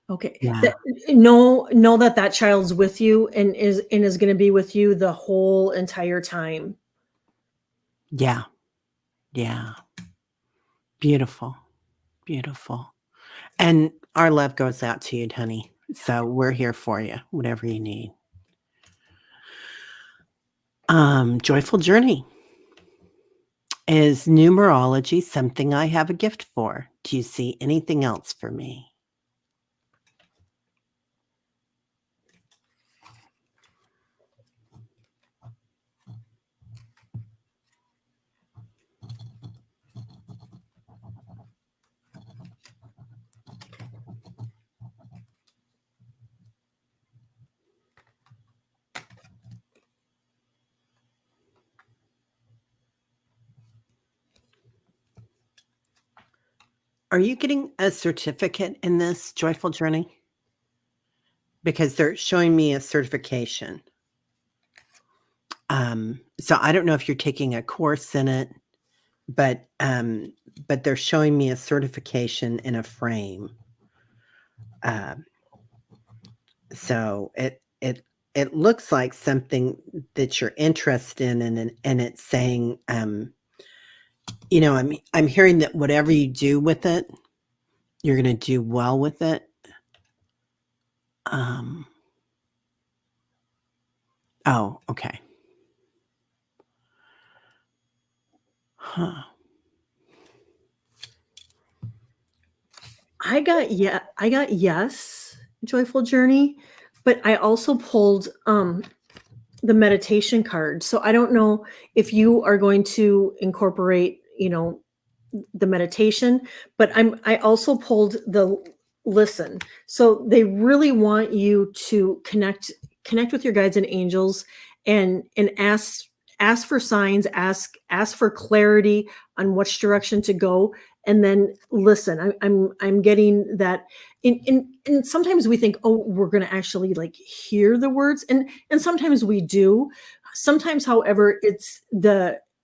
Okay. Yeah. That know that that child's with you and is gonna be with you the whole entire time. Yeah. Yeah. Beautiful. Beautiful. And our love goes out to you, honey. So we're here for you, whatever you need. Joyful journey. Is numerology something I have a gift for? Do you see anything else for me? Are you getting a certificate in this joyful journey? Because they're showing me a certification. So I don't know if you're taking a course in it, but they're showing me a certification in a frame. So it looks like something that you're interested in, and it's saying, I'm hearing that whatever you do with it, you're going to do well with it. Oh, okay. Huh. I got yes, joyful journey, but I also pulled the meditation card. So I don't know if you are going to incorporate, the meditation, but I also pulled the listen. So they really want you to connect with your guides and angels and ask for signs, ask for clarity on which direction to go, and then listen. I'm getting that and sometimes we think, oh, we're going to actually like hear the words, and sometimes we do. Sometimes, however, it's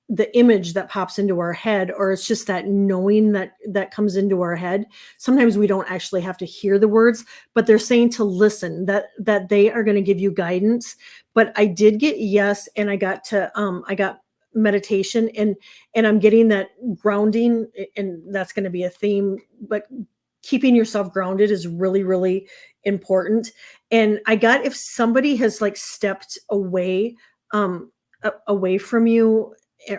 the image that pops into our head, or it's just that knowing that comes into our head. Sometimes we don't actually have to hear the words, but they're saying to listen, that they are going to give you guidance. But I did get yes, and I got meditation, and I'm getting that grounding, and that's going to be a theme. But keeping yourself grounded is really, really important. And I got, if somebody has like stepped away, away from you,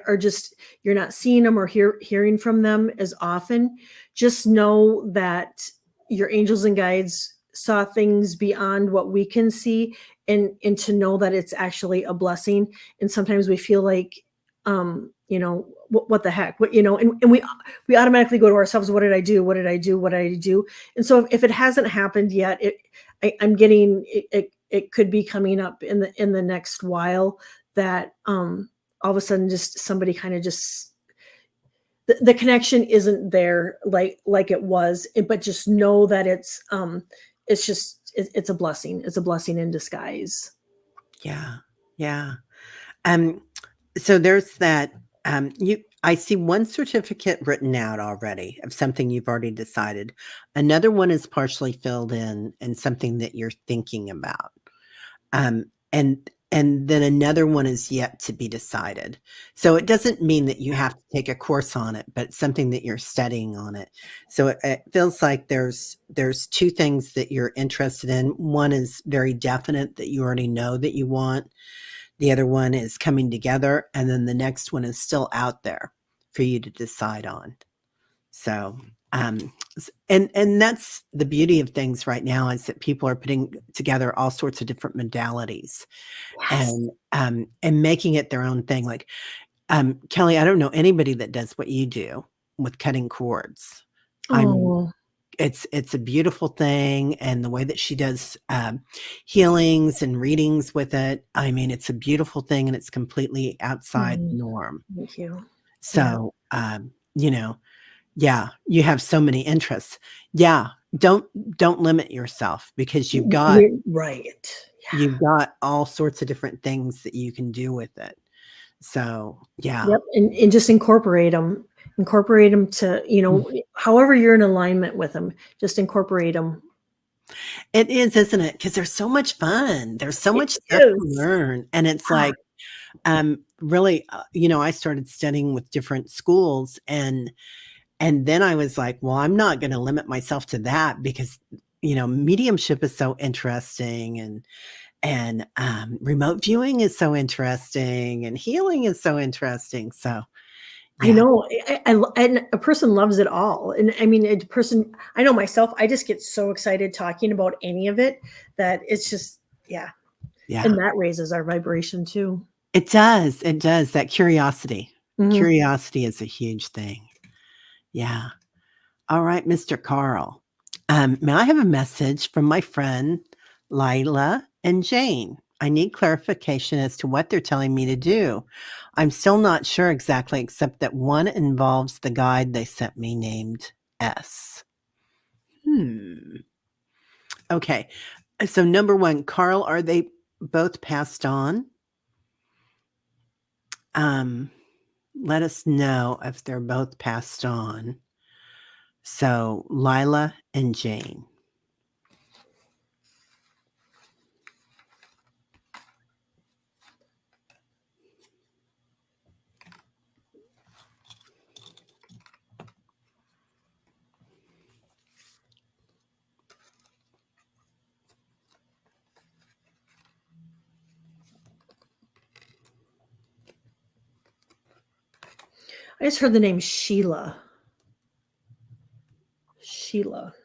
or just you're not seeing them or hearing from them as often, just know that your angels and guides saw things beyond what we can see, and to know that it's actually a blessing. And sometimes we feel like, what the heck, and we automatically go to ourselves, what did I do, what did I do, what did I do? And so if it hasn't happened yet, I'm getting it could be coming up in the next while, that all of a sudden just somebody kind of just the connection isn't there like it was, but just know that it's a blessing. It's a blessing in disguise. Yeah. Yeah. So there's that. I see one certificate written out already of something you've already decided. Another one is partially filled in and something that you're thinking about. And then another one is yet to be decided. So it doesn't mean that you have to take a course on it, but it's something that you're studying on it. So it feels like there's two things that you're interested in. One is very definite that you already know that you want. The other one is coming together, and then the next one is still out there for you to decide on. So, and that's the beauty of things right now, is that people are putting together all sorts of different modalities Yes. and making it their own thing. Like, Kelly, I don't know anybody that does what you do with cutting cords. I mean, Oh. it's a beautiful thing, and the way that she does healings and readings with it, I mean, it's a beautiful thing, and it's completely outside the norm. Thank you. Yeah. So, yeah, you have so many interests. Yeah, don't limit yourself, because Right. you've got all sorts of different things that you can do with it. So, yeah. Yep, and just incorporate them. Incorporate them to, however you're in alignment with them, just incorporate them. It is, isn't it? Because there's so much fun. There's so It much stuff to is. learn, and it's Yeah. like, really, I started studying with different schools, and then I was like, "Well, I'm not gonna limit myself to that because, mediumship is so interesting and remote viewing is so interesting and healing is so interesting." So, I yeah, know. And a person loves it all. And I mean, a person, I know myself, I just get so excited talking about any of it that it's just, yeah. yeah. And that raises our vibration too. It does, that curiosity. Mhm. Curiosity is a huge thing. Yeah. All right, Mr. Carl. May I have a message from my friend Lila and Jane? I need clarification as to what they're telling me to do. I'm still not sure exactly, except that one involves the guide they sent me named S. Hmm. Okay. So, number one, Carl, are they both passed on? Um, Let us know if they're both passed on. So, Lila and Jane. I just heard the name Sheila. Sheila.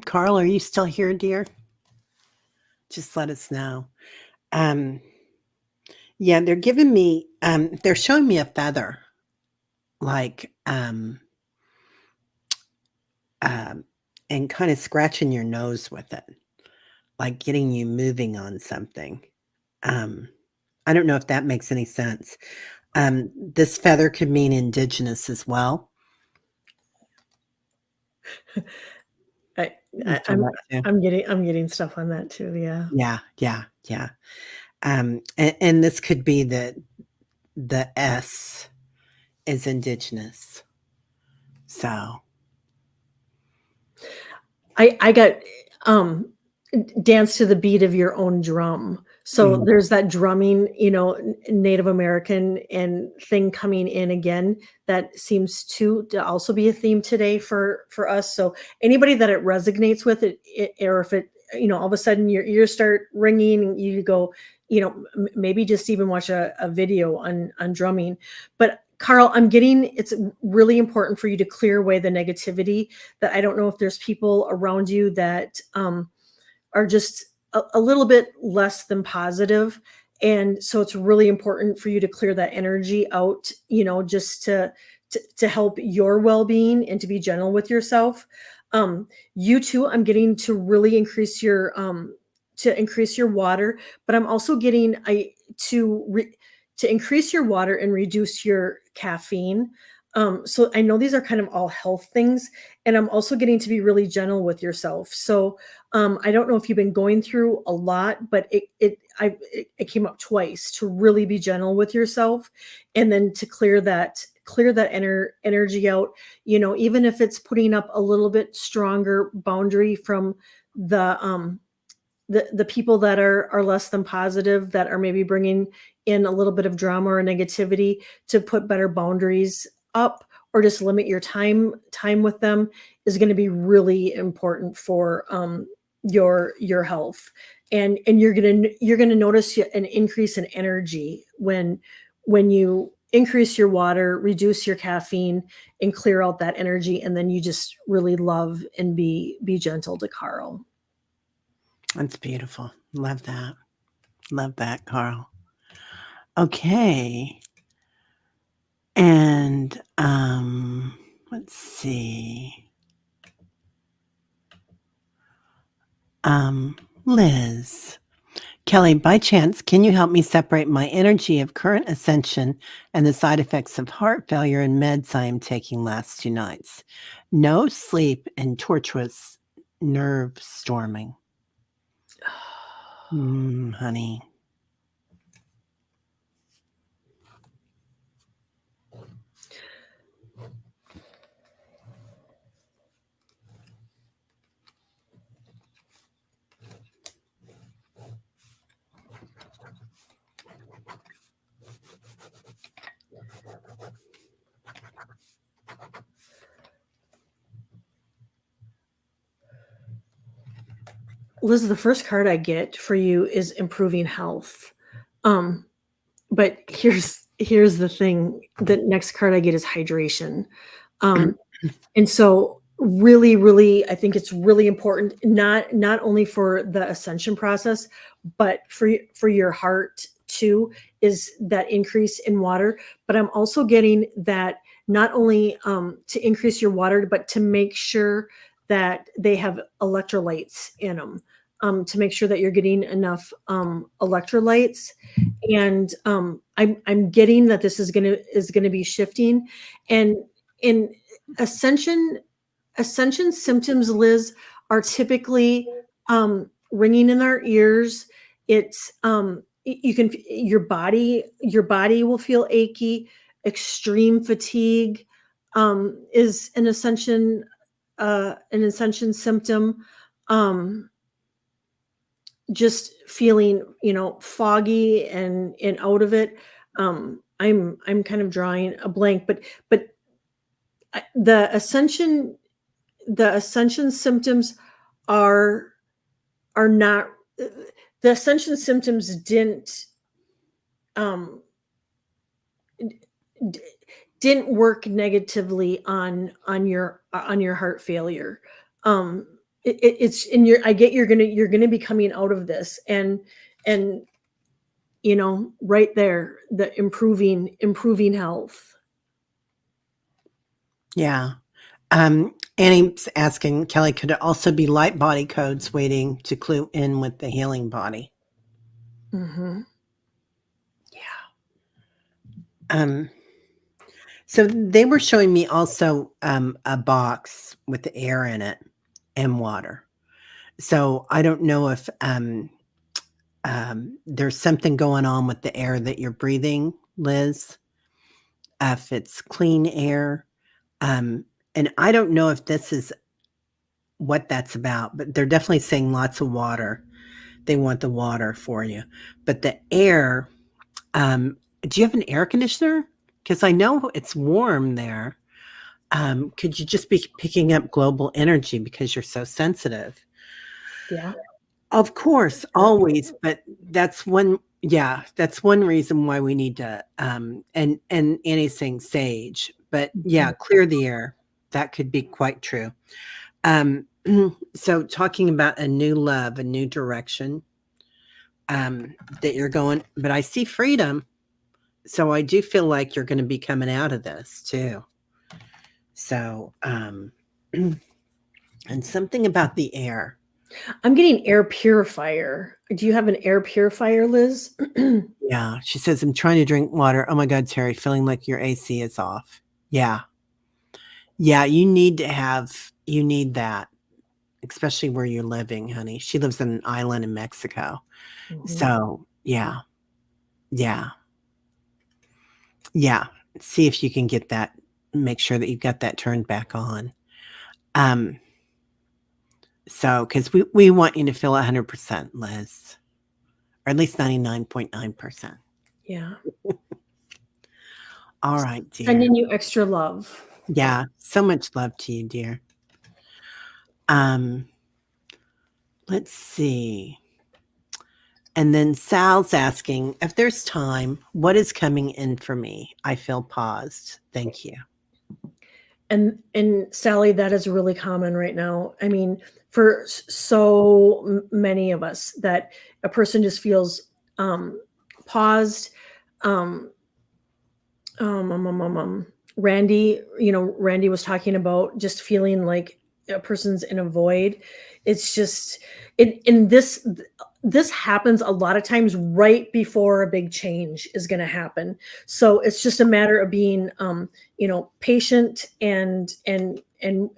Carl, are you still here, dear? Just let us know. Um, yeah, they're showing me a feather, like, um, and kind of scratching your nose with it, like getting you moving on something. Um, I don't know if that makes any sense. This feather could mean indigenous as well. I, I For that too. I'm getting stuff on that too. Yeah. Yeah, yeah, yeah. And this could be the S is indigenous. So, I got um dance to the beat of your own drum. So mhm. there's that drumming, Native American and thing coming in again that seems to also be a theme today for us. So anybody that it resonates with it or if it, all of a sudden your ears start ringing and you go, maybe just even watch a video on drumming. But Carl, I'm getting it's really important for you to clear away the negativity that I don't know if there's people around you that are just a little bit less than positive. And so it's really important for you to clear that energy out, just to help your well-being and to be gentle with yourself. You too, I'm getting to really increase your water, but I'm also getting to increase your water and reduce your caffeine. So I know these are kind of all health things, and I'm also getting to be really gentle with yourself. So I don't know if you've been going through a lot, but it came up twice to really be gentle with yourself, and then to clear that energy out. Even if it's putting up a little bit stronger boundary from the the people that are less than positive, that are maybe bringing in a little bit of drama or negativity, to put better boundaries up or just limit your time with them is going to be really important for your health. And you're gonna notice an increase in energy when you increase your water, reduce your caffeine, and clear out that energy, and then you just really love and be gentle to Carl. That's beautiful. Love that. Love that, Carl. Okay. And let's see. Liz. Kelly, by chance, can you help me separate my energy of current ascension and the side effects of heart failure and meds I am taking last 2 nights? No sleep and torturous nerve storming. Honey. Liz, the first card I get for you is improving health. But here's the thing. The next card I get is hydration. And so really, really, I think it's really important, not only for the ascension process, but for your heart too, is that increase in water. But I'm also getting that not only to increase your water, but to make sure that they have electrolytes in them, to make sure that you're getting enough electrolytes. And I'm getting that this is gonna be shifting, and in ascension symptoms, Liz, are typically ringing in our ears. It's you can, your body will feel achy. Extreme fatigue is an ascension symptom. Just feeling, foggy and out of it. I'm kind of drawing a blank, but the ascension symptoms are not, the ascension symptoms didn't work negatively on your heart failure. It's in your, I get you're gonna be coming out of this, and right there, the improving health. Yeah. Annie's asking, Kelly, could it also be light body codes waiting to clue in with the healing body? Mm-hmm. Yeah. So they were showing me also a box with the air in it and water. So I don't know if there's something going on with the air that you're breathing, Liz, if it's clean air. And I don't know if this is what that's about, but they're definitely saying lots of water. They want the water for you. But the air, do you have an air conditioner? Because I know it's warm there. Could you just be picking up global energy because you're so sensitive? Yeah. Of course, always, but that's one reason why we need to, and anything sage, but yeah, clear the air. That could be quite true. So talking about a new love, a new direction, that you're going, but I see freedom. So I do feel like you're gonna be coming out of this too. So, and something about the air. I'm getting air purifier. Do you have an air purifier, Liz? Yeah, she says, "I'm trying to drink water. Oh my god, Teri, feeling like your AC is off." Yeah. Yeah, you need that, especially where you're living, honey. She lives in an island in Mexico. Mhm. So, yeah. Yeah. Yeah. See if you can get that, make sure that you've got that turned back on. So, because we want you to feel 100%, Liz, or at least 99.9%. Yeah. All right, dear. Sending you extra love. Yeah, so much love to you, dear. Let's see. And then Sal's asking, if there's time, what is coming in for me? I feel paused. Thank you. And Sally, that is really common right now. I mean, for so many of us, that a person just feels paused. Randy was talking about just feeling like a person's in a void. It's just in this happens a lot of times right before a big change is going to happen. So it's just a matter of being patient and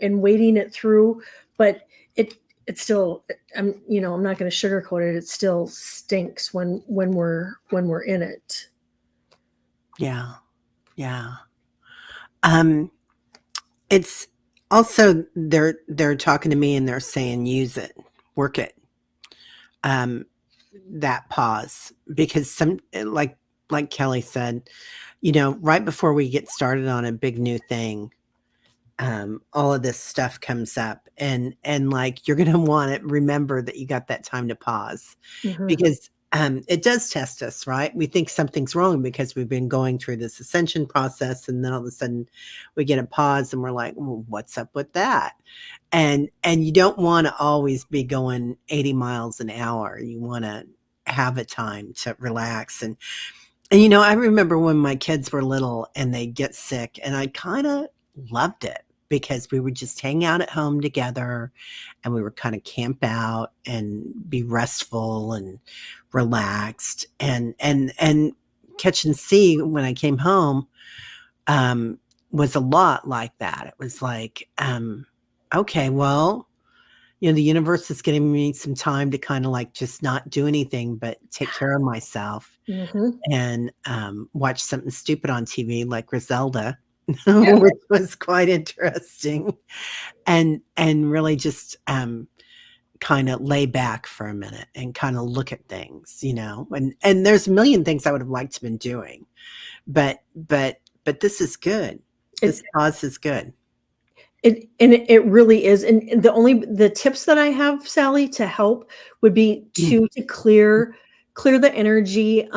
waiting it through. But it's still, I'm not going to sugarcoat it. It still stinks when we're in it. Yeah. Yeah. It's also they're talking to me and they're saying use it, work it. That pause, because some like Kelly said, right before we get started on a big new thing, all of this stuff comes up, and like you're gonna want to remember that you got that time to pause, because it does test us, right? We think something's wrong because we've been going through this ascension process, and then all of a sudden we get a pause and we're like, well, what's up with that? And you don't want to always be going 80 miles an hour. You want to have a time to relax. And I remember when my kids were little and they'd get sick, and I kind of loved it because we would just hang out at home together, and we would kind of camp out and be restful and relaxed, and catch and see when I came home was a lot like that. It was like, okay, well, the universe is giving me some time to kind of like just not do anything but take care of myself, and watch something stupid on TV like Griselda, Yeah. which was quite interesting, and really just kind of lay back for a minute and kind of look at things, and there's a million things I would have liked to have been doing, but this is good. This pause is good. It really is. And the tips that I have, Sally, to help would be to clear the energy,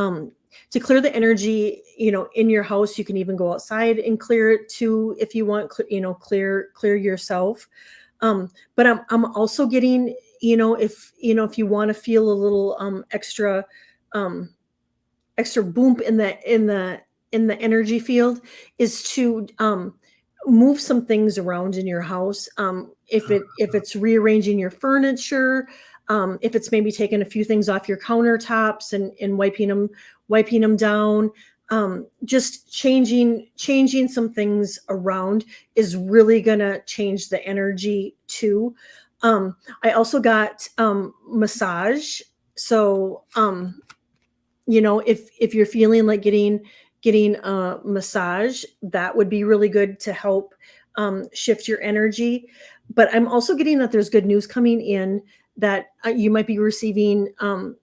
in your house. You can even go outside and clear it too if you want, clear yourself. But I'm also getting, if you want to feel a little extra boom in the energy field, is to move some things around in your house. If it's rearranging your furniture, if it's maybe taking a few things off your countertops and wiping them down, just changing some things around is really gonna change the energy too. I also got massage. So if you're feeling like getting a massage, that would be really good to help shift your energy. But I'm also getting that there's good news coming in, that you might be receiving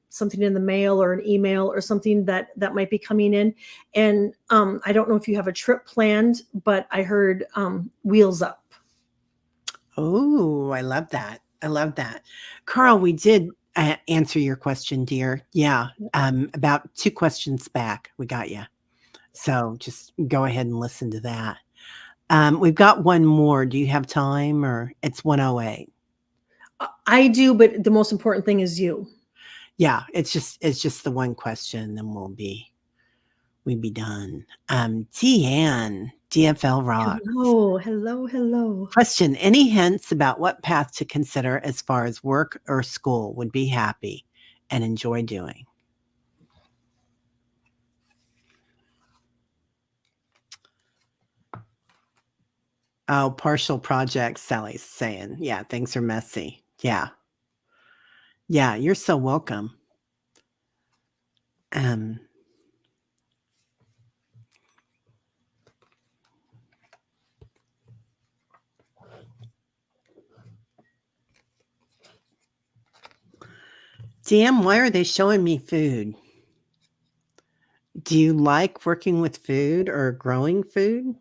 something in the mail or an email or something that might be coming in. And I don't know if you have a trip planned, but I heard wheels up. Oh, I love that. I love that. Carl, we did answer your question, dear. Yeah. About 2 questions back, we got you. So just go ahead and listen to that. We've got one more. Do you have time, or it's 1:08? I do, but the most important thing is you. Yeah, it's just the one question, then we'd be done. Deanne, DFL Rocks. Hello. Question: any hints about what path to consider as far as work or school would be happy and enjoy doing? Oh, partial projects, Sally's saying. Yeah, things are messy. Yeah. Yeah, you're so welcome. Damn, why are they showing me food? Do you like working with food or growing food?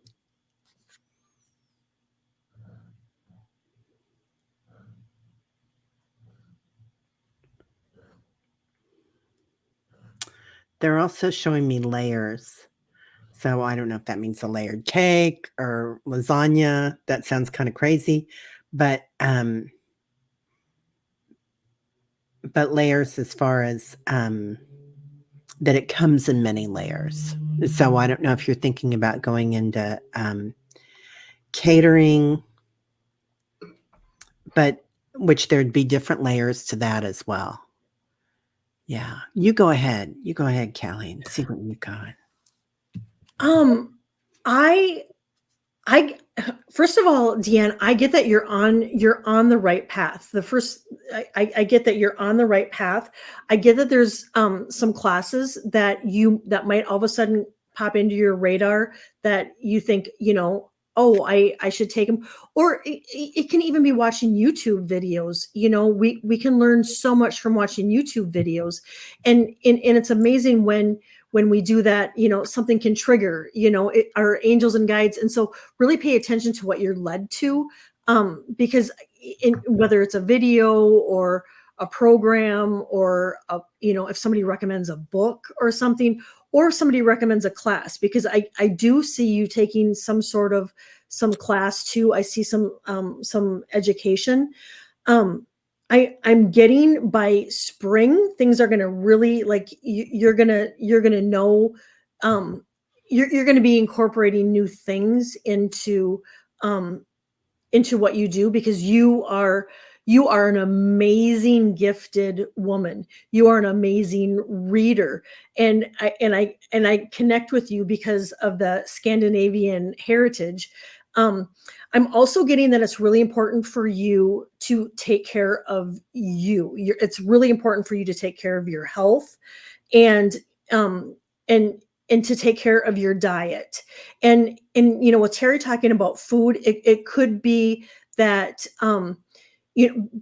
They're also showing me layers. So I don't know if that means a layered cake or lasagna. That sounds kind of crazy, but layers as far as that it comes in many layers. So I don't know if you're thinking about going into catering, but which there'd be different layers to that as well. Yeah. You go ahead. You go ahead, Callie, and see what you got. I first of all, Deanne, I get that you're on the right path. I get that you're on the right path. I get that there's some classes that might all of a sudden pop into your radar that you think, oh, I should take them. Or it can even be watching YouTube videos. We can learn so much from watching YouTube videos. And it's amazing when we do that, something can trigger, our angels and guides. And so really pay attention to what you're led to, because whether it's a video or a program or if somebody recommends a book or something, or if somebody recommends a class, because I do see you taking some class too. I see some education. I'm getting by spring, things are going to really, like, you're going to know, you're going to be incorporating new things into what you do, because you are an amazing gifted woman. You are an amazing reader. And I connect with you because of the Scandinavian heritage. I'm also getting that it's really important for you to take care of you. It's really important for you to take care of your health, and to take care of your diet. And with Teri talking about food, it could be that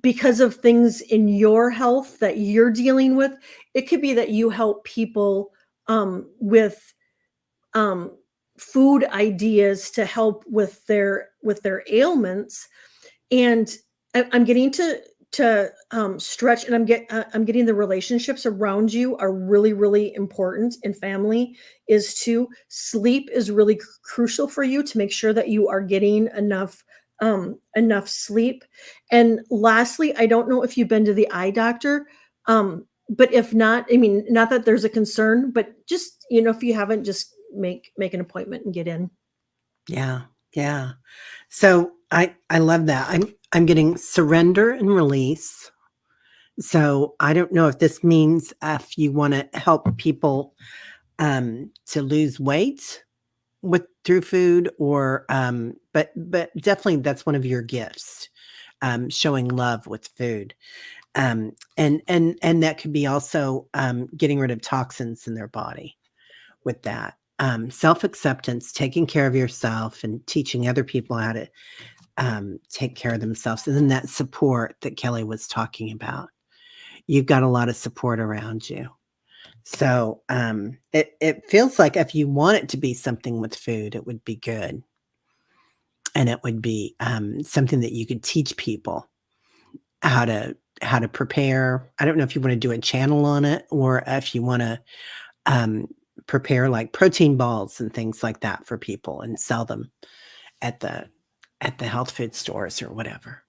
because of things in your health that you're dealing with, it could be that you help people with food ideas to help with their ailments. And I'm getting to stretch, and I'm getting the relationships around you are really, really important. And family is too. Sleep is really crucial for you, to make sure that you are getting enough sleep. And lastly, I don't know if you've been to the eye doctor, but if not, I mean, not that there's a concern, but just, if you haven't, just make an appointment and get in. Yeah. Yeah. So I love that. I'm getting surrender and release. So I don't know if this means if you want to help people to lose weight through food, or but definitely that's one of your gifts, showing love with food. And that could be also getting rid of toxins in their body with that. Self-acceptance, taking care of yourself and teaching other people how to take care of themselves. And then that support that Kelly was talking about. You've got a lot of support around you. So it feels like if you want it to be something with food, it would be good. And it would be something that you could teach people how to prepare. I don't know if you want to do a channel on it, or if you want to prepare like protein balls and things like that for people and sell them at the health food stores or whatever.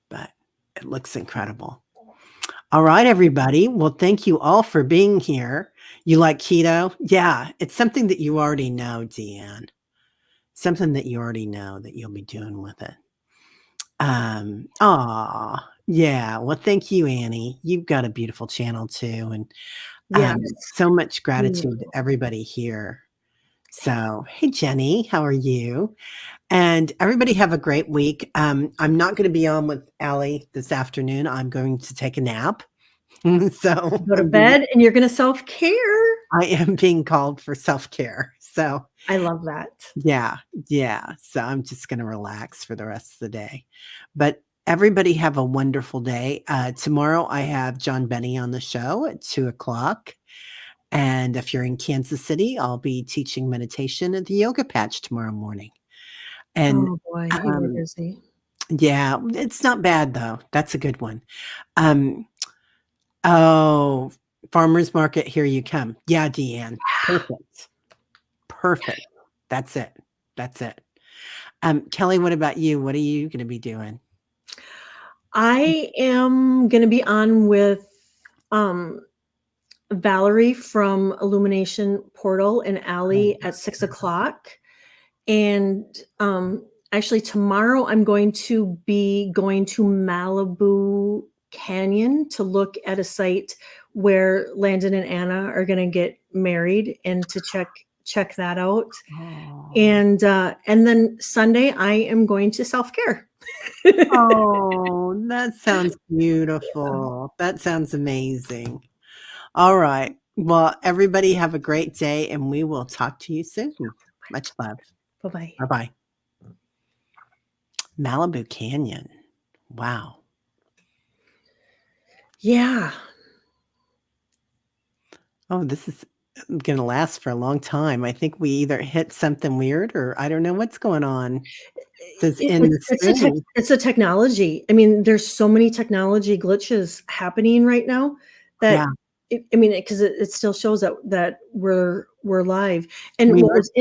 But it looks incredible. All right, everybody. Well, thank you all for being here. You like keto? Yeah, it's something that you already know, Deanne. Something that you already know that you'll be doing with it. Yeah. Well, thank you, Annie. You've got a beautiful channel too. And Yes. so much gratitude to everybody here. So, hey, Jenny, how are you? And everybody have a great week. I'm not going to be on with Allie this afternoon. I'm going to take a nap. So Go to bed, and you're going to self-care. I am being called for self-care. So I love that. yeah. So I'm just going to relax for the rest of the day. But everybody have a wonderful day. Tomorrow I have John Benny on the show at 2:00. And if you're in Kansas City, I'll be teaching meditation at the Yoga Patch tomorrow morning. And Oh boy, you were busy. yeah, it's not bad though. That's a good one. Oh, farmer's market, here you come. Yeah, Deanne. Perfect. That's it. Kelly, what about you? What are you going to be doing? I am going to be on with Valerie from Illumination Portal and Allie at 6:00. And Actually, tomorrow I'm going to be going to Malibu Canyon to look at a site where Landon and Anna are going to get married, and to check that out. Oh. And then Sunday I am going to self-care. Oh, that sounds beautiful. That sounds amazing. All right. Well, everybody have a great day, and we will talk to you soon. Much love. Bye-bye. Bye-bye. Malibu Canyon. Wow. Yeah. Oh, this is going to last for a long time. I think we either hit something weird, or I don't know what's going on. It says in the stream. It's a technology. I mean, there's so many technology glitches happening right now that Yeah. I mean, because it still shows that we're live. And We what are was